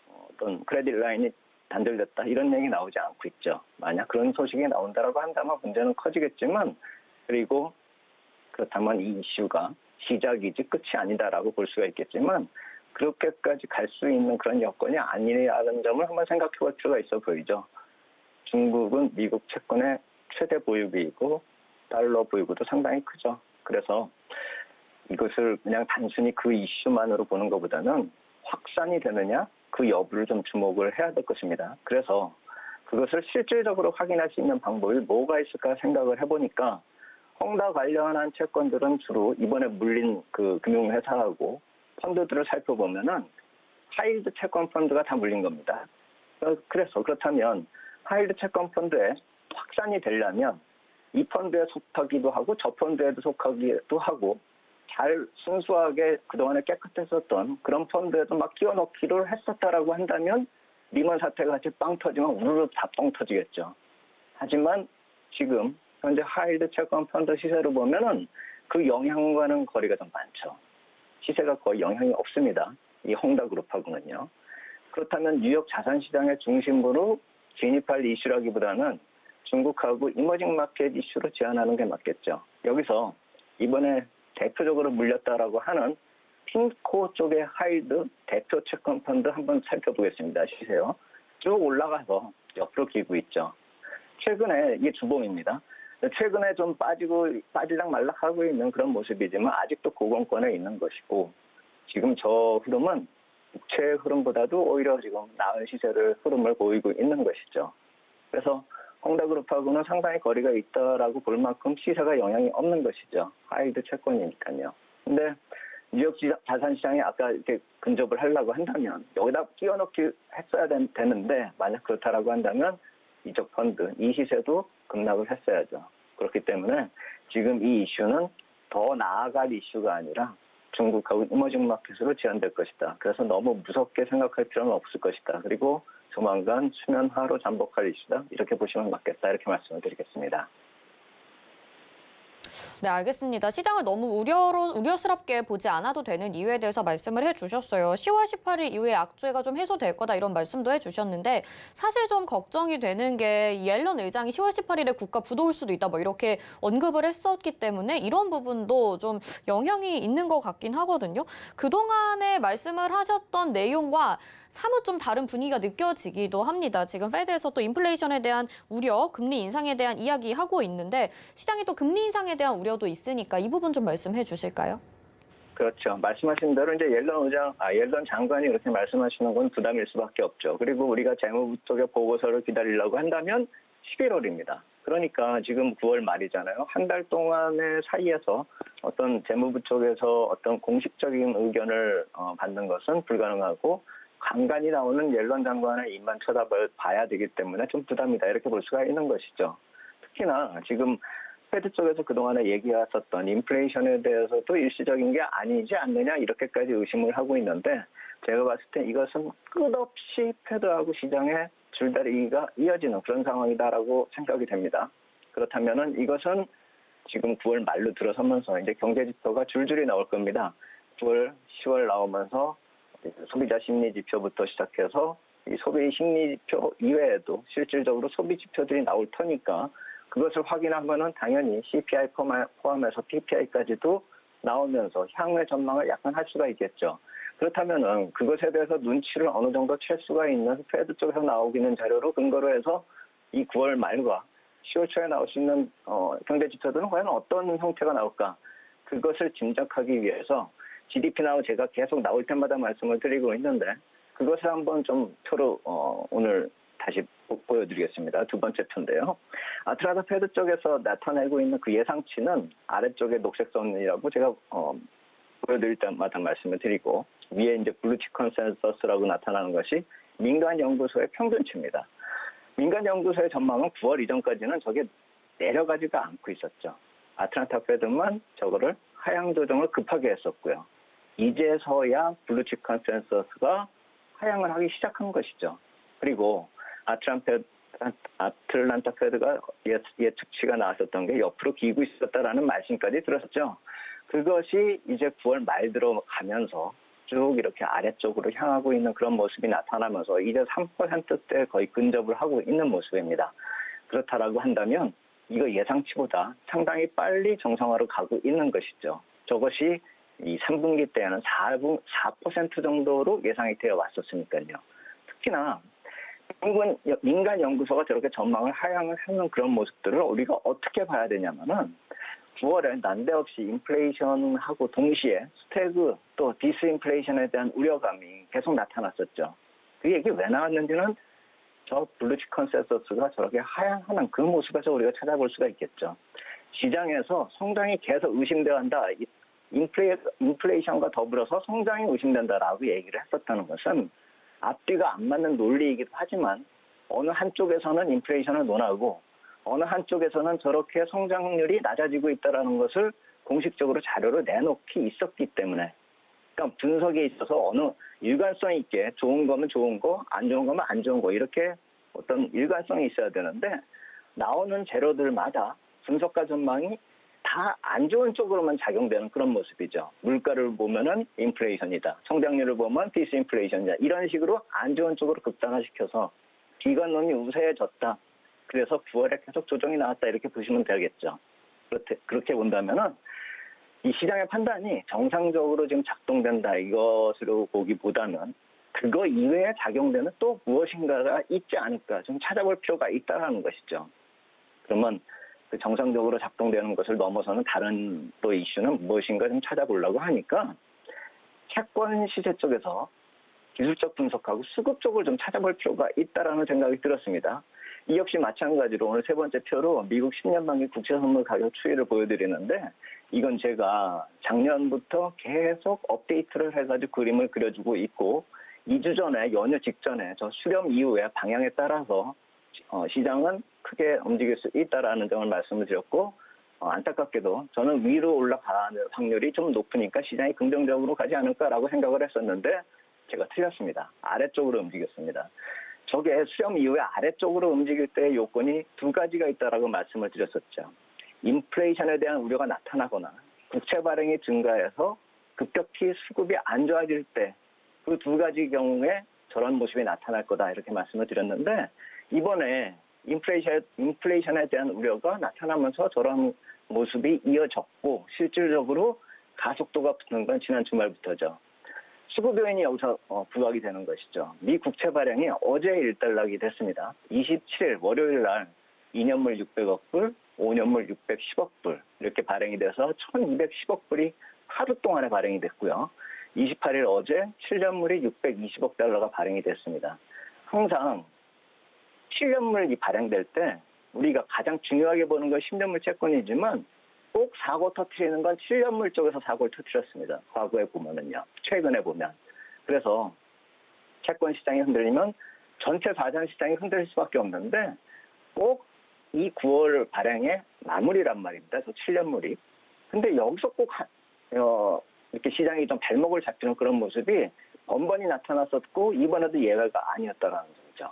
어떤 크레딧 라인이 단절됐다 이런 얘기 나오지 않고 있죠. 만약 그런 소식이 나온다라고 한다면 문제는 커지겠지만, 그리고 그렇다면 이 이슈가 시작이지 끝이 아니다라고 볼 수가 있겠지만 그렇게까지 갈 수 있는 그런 여건이 아니라는 점을 한번 생각해 볼 필요가 있어 보이죠. 중국은 미국 채권의 최대 보유국이고 달러 보유고도 상당히 크죠. 그래서 이것을 그냥 단순히 그 이슈만으로 보는 것보다는 확산이 되느냐 그 여부를 좀 주목을 해야 될 것입니다. 그래서 그것을 실질적으로 확인할 수 있는 방법이 뭐가 있을까 생각을 해보니까 헝다 관련한 채권들은 주로 이번에 물린 그 금융회사하고 펀드들을 살펴보면은 하이힐드 채권 펀드가 다 물린 겁니다. 그래서 그렇다면 하이힐드 채권 펀드에 확산이 되려면 이 펀드에 속하기도 하고 저 펀드에도 속하기도 하고 잘 순수하게 그동안에 깨끗했었던 그런 펀드에도 막 끼워넣기를 했었다라고 한다면 리먼 사태가 같이 빵 터지면 우르르 다 뻥 터지겠죠. 하지만 지금 현재 하이힐드 채권 펀드 시세로 보면은 그 영향과는 거리가 좀 많죠. 시세가 거의 영향이 없습니다. 이 헝다그룹하고는요. 그렇다면 뉴욕 자산시장의 중심부로 진입할 이슈라기보다는 중국하고 이머징 마켓 이슈로 제한하는 게 맞겠죠. 여기서 이번에 대표적으로 물렸다라고 하는 핀코 쪽의 하이힐드 대표 채권 펀드 한번 살펴보겠습니다. 시세요. 쭉 올라가서 옆으로 기고 있죠. 최근에 이게 주봉입니다. 최근에 좀 빠지락 말락하고 있는 그런 모습이지만 아직도 고공권에 있는 것이고, 지금 저 흐름은 국채 흐름보다도 오히려 지금 나은 시세를 흐름을 보이고 있는 것이죠. 그래서 헝다그룹하고는 상당히 거리가 있다라고 볼 만큼 시세가 영향이 없는 것이죠. 하이힐드 채권이니까요. 근데 뉴욕 자산시장에 아까 이렇게 근접을 하려고 한다면 여기다 끼워넣기 했어야 되는데, 만약 그렇다라고 한다면 이쪽 펀드, 이 시세도 급락을 했어야죠. 그렇기 때문에 지금 이 이슈는 더 나아갈 이슈가 아니라 중국하고 이머징 마켓으로 제한될 것이다. 그래서 너무 무섭게 생각할 필요는 없을 것이다. 그리고 조만간 수면화로 잠복할 이슈다. 이렇게 보시면 맞겠다. 이렇게 말씀을 드리겠습니다. 네, 알겠습니다. 시장을 너무 우려스럽게 보지 않아도 되는 이유에 대해서 말씀을 해주셨어요. 10월 18일 이후에 악재가 좀 해소될 거다 이런 말씀도 해주셨는데, 사실 좀 걱정이 되는 게 옐런 의장이 10월 18일에 국가 부도일 수도 있다 뭐 이렇게 언급을 했었기 때문에 이런 부분도 좀 영향이 있는 것 같긴 하거든요. 그동안에 말씀을 하셨던 내용과 사뭇 좀 다른 분위기가 느껴지기도 합니다. 지금 페드에서 또 인플레이션에 대한 우려, 금리 인상에 대한 이야기하고 있는데 시장이 또 금리 인상에 대한 우려도 있으니까 이 부분 좀 말씀해 주실까요? 그렇죠. 말씀하신 대로 이제 옐런 장관이 그렇게 말씀하시는 건 부담일 수밖에 없죠. 그리고 우리가 재무부 쪽의 보고서를 기다리려고 한다면 11월입니다. 그러니까 지금 9월 말이잖아요. 한 달 동안의 사이에서 어떤 재무부 쪽에서 어떤 공식적인 의견을 받는 것은 불가능하고, 간간히 나오는 옐런 장관의 입만 쳐다봐야 되기 때문에 좀 부담이다 이렇게 볼 수가 있는 것이죠. 특히나 지금 페드 쪽에서 그동안에 얘기했었던 인플레이션에 대해서도 일시적인 게 아니지 않느냐 이렇게까지 의심을 하고 있는데, 제가 봤을 때 이것은 끝없이 페드하고 시장의 줄다리기가 이어지는 그런 상황이다라고 생각이 됩니다. 그렇다면은 이것은 지금 9월 말로 들어서면서 이제 경제 지표가 줄줄이 나올 겁니다. 9월, 10월 나오면서 소비자 심리 지표부터 시작해서 이 소비 심리 지표 이외에도 실질적으로 소비 지표들이 나올 터니까 그것을 확인하면은 당연히 CPI 포함해서 PPI까지도 나오면서 향후의 전망을 약간 할 수가 있겠죠. 그렇다면은 그것에 대해서 눈치를 어느 정도 챌 수가 있는 페드 쪽에서 나오고 있는 자료로 근거로 해서 이 9월 말과 10월 초에 나올 수 있는 경제 지표들은 과연 어떤 형태가 나올까? 그것을 짐작하기 위해서 GDP 나오 제가 계속 나올 때마다 말씀을 드리고 있는데 그것을 한번 좀 표로 오늘 다시 보여드리겠습니다. 두 번째 표인데요. 아틀란타 페드 쪽에서 나타내고 있는 그 예상치는 아래쪽에 녹색 선이라고 제가 보여드릴 때마다 말씀을 드리고 위에 이제 블루칩 컨센서스라고 나타나는 것이 민간 연구소의 평균치입니다. 민간 연구소의 전망은 9월 이전까지는 저게 내려가지가 않고 있었죠. 아틀란타 페드만 저거를 하향 조정을 급하게 했었고요. 이제서야 블루칩 컨센서스가 하향을 하기 시작한 것이죠. 그리고 아틀란타 페드가 예측치가 나왔었던 게 옆으로 기고 있었다라는 말씀까지 들었었죠. 그것이 이제 9월 말 들어가면서 쭉 이렇게 아래쪽으로 향하고 있는 그런 모습이 나타나면서 이제 3%대 거의 근접을 하고 있는 모습입니다. 그렇다라고 한다면 이거 예상치보다 상당히 빨리 정상화로 가고 있는 것이죠. 저것이 이 3분기 때에는 4% 정도로 예상이 되어 왔었으니까요. 특히나 민간 연구소가 저렇게 전망을 하향을 하는 그런 모습들을 우리가 어떻게 봐야 되냐면은 9월에 난데없이 인플레이션하고 동시에 스태그 또 디스인플레이션에 대한 우려감이 계속 나타났었죠. 그 얘기 왜 나왔는지는 저 블루칩 컨센서스가 저렇게 하향하는 그 모습에서 우리가 찾아볼 수가 있겠죠. 시장에서 성장이 계속 의심되어 한다. 인플레이션과 더불어서 성장이 의심된다라고 얘기를 했었다는 것은 앞뒤가 안 맞는 논리이기도 하지만 어느 한쪽에서는 인플레이션을 논하고 어느 한쪽에서는 저렇게 성장률이 낮아지고 있다는 것을 공식적으로 자료로 내놓기 있었기 때문에 그러니까 분석에 있어서 어느 일관성 있게 좋은 거면 좋은 거, 안 좋은 거면 안 좋은 거 이렇게 어떤 일관성이 있어야 되는데 나오는 재료들마다 분석가 전망이 다 안 좋은 쪽으로만 작용되는 그런 모습이죠. 물가를 보면은 인플레이션이다. 성장률을 보면 디스인플레이션이다. 이런 식으로 안 좋은 쪽으로 극단화시켜서 기관론이 우세해졌다. 그래서 9월에 계속 조정이 나왔다 이렇게 보시면 되겠죠. 그렇게 본다면은 이 시장의 판단이 정상적으로 지금 작동된다 이것으로 보기보다는 그거 이외에 작용되는 또 무엇인가가 있지 않을까 좀 찾아볼 필요가 있다는 것이죠. 그러면 그 정상적으로 작동되는 것을 넘어서는 다른 또 이슈는 무엇인가 좀 찾아보려고 하니까 채권 시세 쪽에서 기술적 분석하고 수급 쪽을 좀 찾아볼 필요가 있다라는 생각이 들었습니다. 이 역시 마찬가지로 오늘 세 번째 표로 미국 10년 만기 국채 선물 가격 추이를 보여드리는데 이건 제가 작년부터 계속 업데이트를 해가지고 그림을 그려주고 있고 2주 전에 연휴 직전에 저 수렴 이후에 방향에 따라서 시장은 크게 움직일 수 있다라는 점을 말씀을 드렸고 안타깝게도 저는 위로 올라가는 확률이 좀 높으니까 시장이 긍정적으로 가지 않을까라고 생각을 했었는데 제가 틀렸습니다. 아래쪽으로 움직였습니다. 저게 수렴 이후에 아래쪽으로 움직일 때의 요건이 두 가지가 있다라고 말씀을 드렸었죠. 인플레이션에 대한 우려가 나타나거나 국채 발행이 증가해서 급격히 수급이 안 좋아질 때 그 두 가지 경우에 저런 모습이 나타날 거다 이렇게 말씀을 드렸는데 이번에 인플레이션에 대한 우려가 나타나면서 저런 모습이 이어졌고 실질적으로 가속도가 붙는 건 지난 주말부터죠. 수급 요인이 여기서 부각이 되는 것이죠. 미 국채 발행이 어제 일단락이 됐습니다. 27일 월요일 날 2년물 600억 불, 5년물 610억 불 이렇게 발행이 돼서 1210억 불이 하루 동안에 발행이 됐고요. 28일 어제 7년물이 620억 달러가 발행이 됐습니다. 항상 7년물이 발행될 때 우리가 가장 중요하게 보는 건 10년물 채권이지만 꼭 사고 터트리는 건 7년물 쪽에서 사고를 터트렸습니다. 과거에 보면은요. 최근에 보면. 그래서 채권 시장이 흔들리면 전체 자산 시장이 흔들릴 수밖에 없는데 꼭 이 9월 발행의 마무리란 말입니다. 그래서 7년물이. 근데 여기서 꼭 이렇게 시장이 좀 발목을 잡히는 그런 모습이 번번이 나타났었고 이번에도 예외가 아니었다는 점이죠.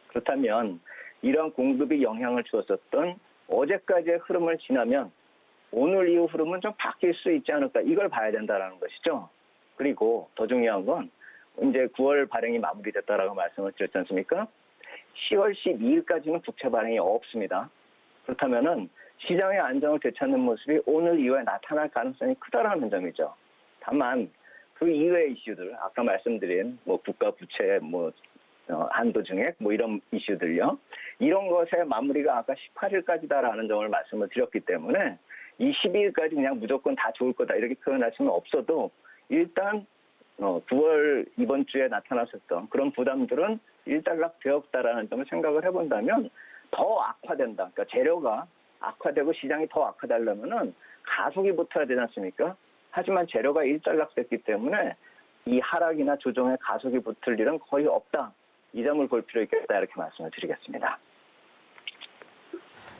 그렇다면 이런 공급이 영향을 주었었던 어제까지의 흐름을 지나면 오늘 이후 흐름은 좀 바뀔 수 있지 않을까 이걸 봐야 된다는 것이죠. 그리고 더 중요한 건 이제 9월 발행이 마무리됐다라고 말씀을 드렸지 않습니까? 10월 12일까지는 국채 발행이 없습니다. 그렇다면은 시장의 안정을 되찾는 모습이 오늘 이후에 나타날 가능성이 크다라는 점이죠. 다만 그 이외의 이슈들, 아까 말씀드린 뭐 국가 부채, 뭐 한도 증액, 뭐 이런 이슈들요. 이런 것의 마무리가 아까 18일까지다라는 점을 말씀을 드렸기 때문에 이 12일까지 그냥 무조건 다 좋을 거다 이렇게 표현할 수는 없어도 일단 9월 이번 주에 나타났었던 그런 부담들은 일단락 되었다라는 점을 생각을 해본다면 더 악화된다. 그러니까 재료가 악화되고 시장이 더 악화되려면은 가속이 붙어야 되지 않습니까? 하지만 재료가 일단락됐기 때문에 이 하락이나 조정에 가속이 붙을 일은 거의 없다. 이 점을 볼 필요 있겠다 이렇게 말씀을 드리겠습니다.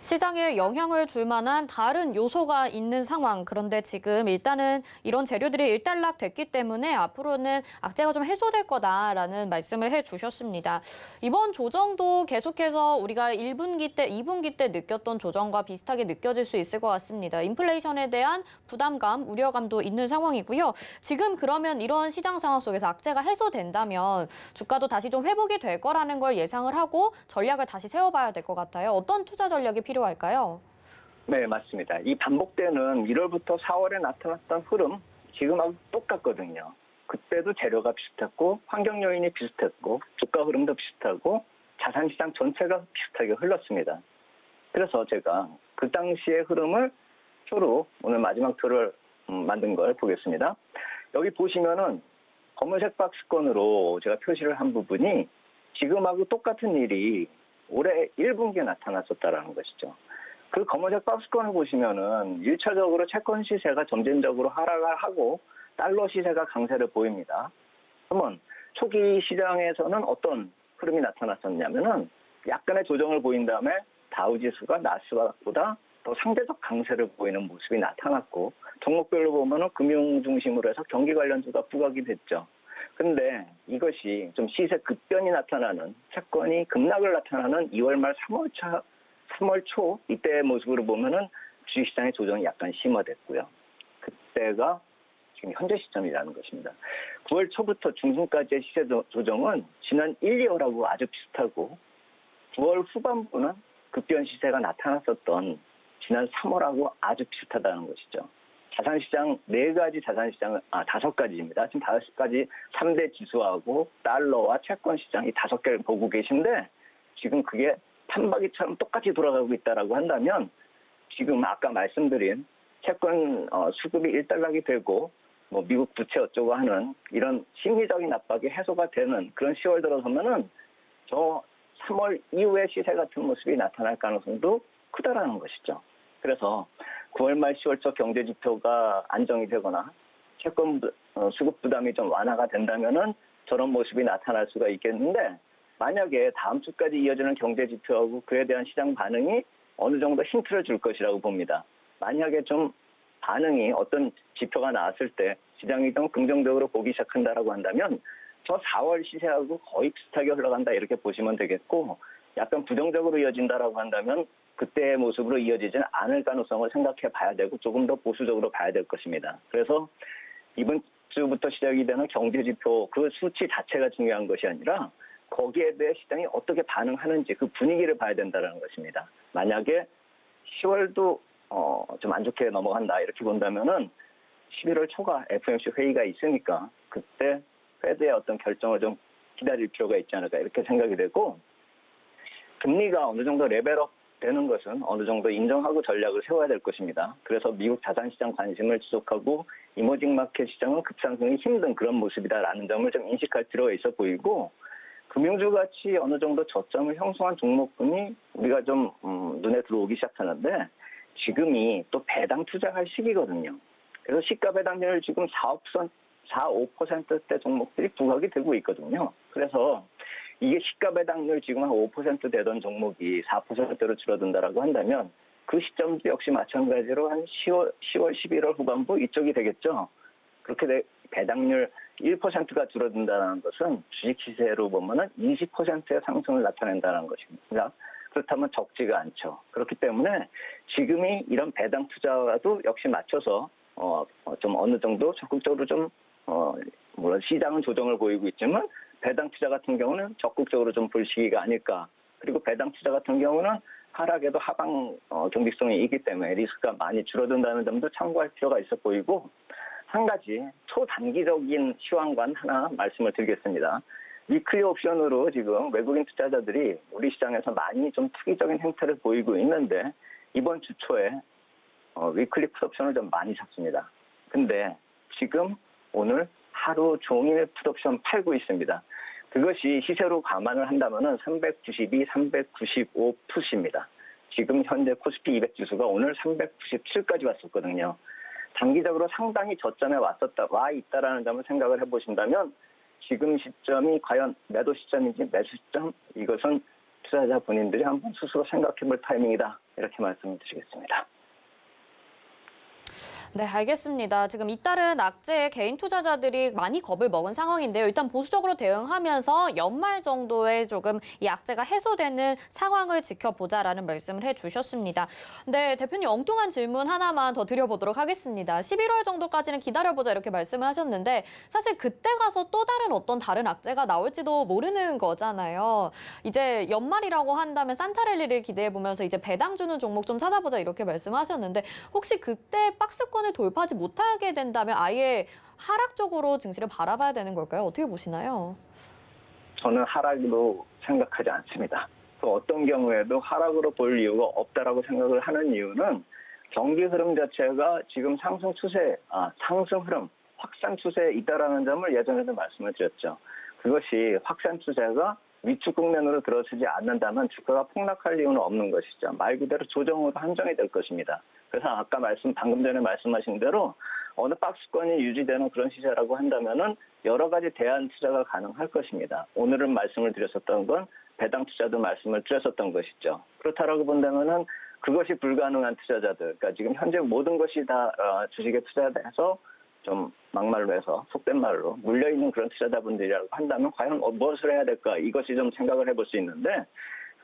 시장에 영향을 줄 만한 다른 요소가 있는 상황. 그런데 지금 일단은 이런 재료들이 일단락됐기 때문에 앞으로는 악재가 좀 해소될 거다라는 말씀을 해주셨습니다. 이번 조정도 계속해서 우리가 1분기 때, 2분기 때 느꼈던 조정과 비슷하게 느껴질 수 있을 것 같습니다. 인플레이션에 대한 부담감, 우려감도 있는 상황이고요. 지금 그러면 이런 시장 상황 속에서 악재가 해소된다면 주가도 다시 좀 회복이 될 거라는 걸 예상을 하고 전략을 다시 세워봐야 될 것 같아요. 어떤 투자 전략이 필요할까요? 네, 맞습니다. 이 반복되는 1월부터 4월에 나타났던 흐름 지금하고 똑같거든요. 그때도 재료가 비슷했고 환경 요인이 비슷했고 주가 흐름도 비슷하고 자산시장 전체가 비슷하게 흘렀습니다. 그래서 제가 그 당시의 흐름을 표로 오늘 마지막 표를 만든 걸 보겠습니다. 여기 보시면은 검은색 박스권으로 제가 표시를 한 부분이 지금하고 똑같은 일이 올해 1분기에 나타났었다라는 것이죠. 그 검은색 박스권을 보시면은 1차적으로 채권 시세가 점진적으로 하락을 하고 달러 시세가 강세를 보입니다. 그러면 초기 시장에서는 어떤 흐름이 나타났었냐면은 약간의 조정을 보인 다음에 다우지수가 나스닥보다 더 상대적 강세를 보이는 모습이 나타났고 종목별로 보면은 금융 중심으로 해서 경기 관련주가 부각이 됐죠. 근데 이것이 좀 시세 급변이 나타나는 채권이 급락을 나타나는 2월 말 3월 초 이때의 모습으로 보면은 주식시장의 조정이 약간 심화됐고요. 그때가 지금 현재 시점이라는 것입니다. 9월 초부터 중순까지의 시세 조정은 지난 1, 2월하고 아주 비슷하고 9월 후반부는 급변 시세가 나타났었던 지난 3월하고 아주 비슷하다는 것이죠. 자산시장 4가지 자산시장을 5가지입니다. 지금 5가지 3대 지수하고 달러와 채권 시장이 5개를 보고 계신데 지금 그게 판박이처럼 똑같이 돌아가고 있다라고 한다면 지금 아까 말씀드린 채권 수급이 일단락이 되고 뭐 미국 부채 어쩌고 하는 이런 심리적인 압박이 해소가 되는 그런 10월 들어서면은 저 3월 이후에 시세 같은 모습이 나타날 가능성도 크다라는 것이죠. 그래서 9월 말 10월 초 경제 지표가 안정이 되거나 채권 수급 부담이 좀 완화가 된다면은 저런 모습이 나타날 수가 있겠는데 만약에 다음 주까지 이어지는 경제 지표하고 그에 대한 시장 반응이 어느 정도 힌트를 줄 것이라고 봅니다. 만약에 좀 반응이 어떤 지표가 나왔을 때 시장이 좀 긍정적으로 보기 시작한다라고 한다면 저 4월 시세하고 거의 비슷하게 흘러간다 이렇게 보시면 되겠고 약간 부정적으로 이어진다라고 한다면 그때의 모습으로 이어지지는 않을 가능성을 생각해 봐야 되고 조금 더 보수적으로 봐야 될 것입니다. 그래서 이번 주부터 시작이 되는 경제지표 그 수치 자체가 중요한 것이 아니라 거기에 대해 시장이 어떻게 반응하는지 그 분위기를 봐야 된다는 것입니다. 만약에 10월도 좀 안 좋게 넘어간다 이렇게 본다면은 11월 초가 FOMC 회의가 있으니까 그때 페드의 어떤 결정을 좀 기다릴 필요가 있지 않을까 이렇게 생각이 되고 금리가 어느 정도 레벨업 되는 것은 어느 정도 인정하고 전략을 세워야 될 것입니다. 그래서 미국 자산시장 관심을 지속하고 이머징 마켓 시장은 급상승이 힘든 그런 모습이다라는 점을 좀 인식할 필요가 있어 보이고 금융주 같이 어느 정도 저점을 형성한 종목군이 우리가 좀 눈에 들어오기 시작하는데 지금이 또 배당 투자할 시기거든요. 그래서 시가 배당률 지금 4-5%대 종목들이 부각이 되고 있거든요. 그래서 이게 시가 배당률 지금 한 5% 되던 종목이 4%로 줄어든다라고 한다면 그 시점도 역시 마찬가지로 한 10월, 11월 후반부 이쪽이 되겠죠. 그렇게 배당률 1%가 줄어든다는 것은 주식 시세로 보면은 20%의 상승을 나타낸다는 것입니다. 그렇다면 적지가 않죠. 그렇기 때문에 지금이 이런 배당 투자와도 역시 맞춰서 좀 어느 정도 적극적으로 좀 물론 시장은 조정을 보이고 있지만 배당 투자 같은 경우는 적극적으로 좀 볼 시기가 아닐까. 그리고 배당 투자 같은 경우는 하락에도 하방 경직성이 있기 때문에 리스크가 많이 줄어든다는 점도 참고할 필요가 있어 보이고, 한 가지 초단기적인 시황관 하나 말씀을 드리겠습니다. 위클리 옵션으로 지금 외국인 투자자들이 우리 시장에서 많이 좀 투기적인 행태를 보이고 있는데, 이번 주 초에 위클리 풋옵션을 좀 많이 샀습니다. 근데 지금 오늘 하루 종일 풋옵션 팔고 있습니다. 그것이 시세로 감안을 한다면은 392, 395 풋입니다. 지금 현재 코스피 200 지수가 오늘 397까지 왔었거든요. 단기적으로 상당히 저점에 와 있다라는 점을 생각을 해보신다면 지금 시점이 과연 매도 시점인지 매수 시점, 이것은 투자자 본인들이 한번 스스로 생각해볼 타이밍이다, 이렇게 말씀을 드리겠습니다. 네, 알겠습니다. 지금 잇따른 악재에 개인 투자자들이 많이 겁을 먹은 상황인데요. 일단 보수적으로 대응하면서 연말 정도에 조금 이 악재가 해소되는 상황을 지켜보자라는 말씀을 해주셨습니다. 네, 대표님 엉뚱한 질문 하나만 더 드려보도록 하겠습니다. 11월 정도까지는 기다려보자 이렇게 말씀을 하셨는데 사실 그때 가서 또 다른 악재가 나올지도 모르는 거잖아요. 이제 연말이라고 한다면 산타랠리를 기대해보면서 이제 배당 주는 종목 좀 찾아보자 이렇게 말씀하셨는데 혹시 그때 박스권을 돌파하지 못하게 된다면 아예 하락 쪽으로 증시를 바라봐야 되는 걸까요? 어떻게 보시나요? 저는 하락으로 생각하지 않습니다. 또 어떤 경우에도 하락으로 볼 이유가 없다라고 생각을 하는 이유는 경기 흐름 자체가 지금 상승 흐름, 확산 추세에 있다라는 점을 예전에도 말씀을 드렸죠. 그것이 확산 추세가 위축 국면으로 들어서지 않는다면 주가가 폭락할 이유는 없는 것이죠. 말 그대로 조정으로 한정이 될 것입니다. 그래서 방금 전에 말씀하신 대로 어느 박스권이 유지되는 그런 시세라고 한다면은 여러 가지 대안 투자가 가능할 것입니다. 오늘은 말씀을 드렸었던 건 배당 투자도 말씀을 드렸었던 것이죠. 그렇다라고 본다면은 그것이 불가능한 투자자들, 그러니까 지금 현재 모든 것이 다 주식에 투자돼서 좀 막말로 해서 속된 말로 물려있는 그런 투자자분들이라고 한다면 과연 무엇을 해야 될까, 이것이 좀 생각을 해볼 수 있는데,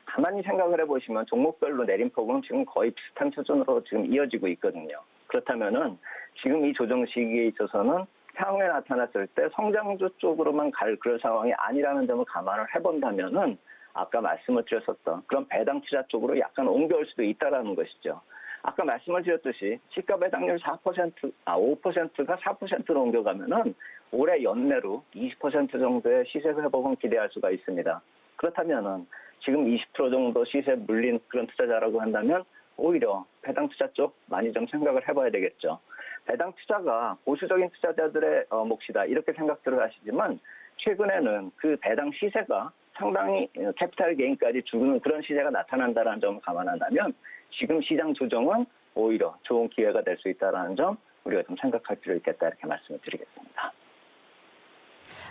가만히 생각을 해보시면 종목별로 내림폭은 지금 거의 비슷한 수준으로 지금 이어지고 있거든요. 그렇다면은 지금 이 조정 시기에 있어서는 향후에 나타났을 때 성장주 쪽으로만 갈 그런 상황이 아니라는 점을 감안을 해본다면은 아까 말씀을 드렸었던 그런 배당 투자 쪽으로 약간 옮겨올 수도 있다라는 것이죠. 아까 말씀을 드렸듯이 시가 배당률 5%가 4%로 옮겨가면은 올해 연내로 20% 정도의 시세 회복은 기대할 수가 있습니다. 그렇다면은 지금 20% 정도 시세 물린 그런 투자자라고 한다면 오히려 배당 투자 쪽 많이 좀 생각을 해봐야 되겠죠. 배당 투자가 보수적인 투자자들의 몫이다, 이렇게 생각들을 하시지만 최근에는 그 배당 시세가 상당히 캐피탈 게인까지 주는 그런 시세가 나타난다는 점을 감안한다면 지금 시장 조정은 오히려 좋은 기회가 될 수 있다는 점 우리가 좀 생각할 필요 있겠다, 이렇게 말씀을 드리겠습니다.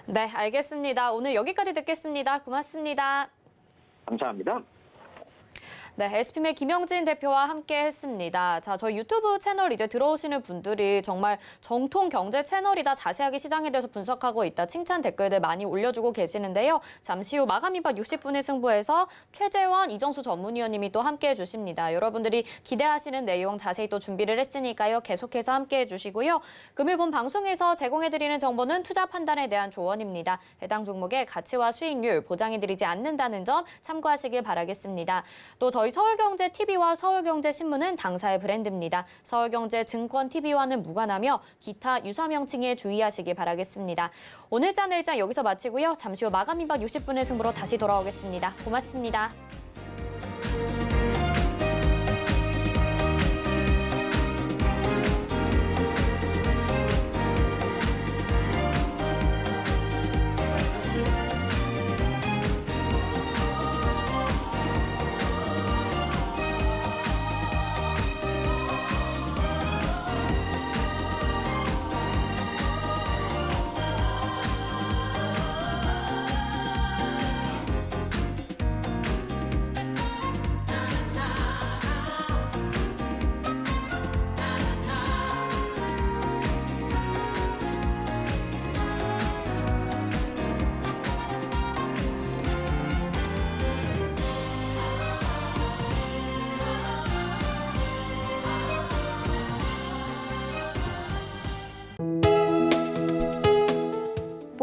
네, 알겠습니다. 오늘 여기까지 듣겠습니다. 고맙습니다. 감사합니다. 네, SPM의 김영진 대표와 함께 했습니다. 자, 저희 유튜브 채널 이제 들어오시는 분들이 정말 정통 경제 채널이다, 자세하게 시장에 대해서 분석하고 있다, 칭찬 댓글들 많이 올려주고 계시는데요. 잠시 후 마감 임박 60분의 승부에서 최재원, 이정수 전문위원님이 또 함께 해주십니다. 여러분들이 기대하시는 내용 자세히 또 준비를 했으니까요. 계속해서 함께 해주시고요. 금일 본 방송에서 제공해드리는 정보는 투자 판단에 대한 조언입니다. 해당 종목의 가치와 수익률 보장해드리지 않는다는 점 참고하시길 바라겠습니다. 또 저희 서울경제TV와 서울경제신문은 당사의 브랜드입니다. 서울경제증권TV와는 무관하며 기타 유사 명칭에 주의하시기 바라겠습니다. 오늘자 내일장 여기서 마치고요. 잠시 후 마감 임박 60분의 승부로 다시 돌아오겠습니다. 고맙습니다.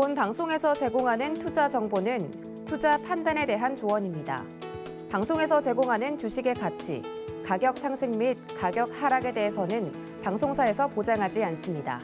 본 방송에서 제공하는 투자 정보는 투자 판단에 대한 조언입니다. 방송에서 제공하는 주식의 가치, 가격 상승 및 가격 하락에 대해서는 방송사에서 보장하지 않습니다.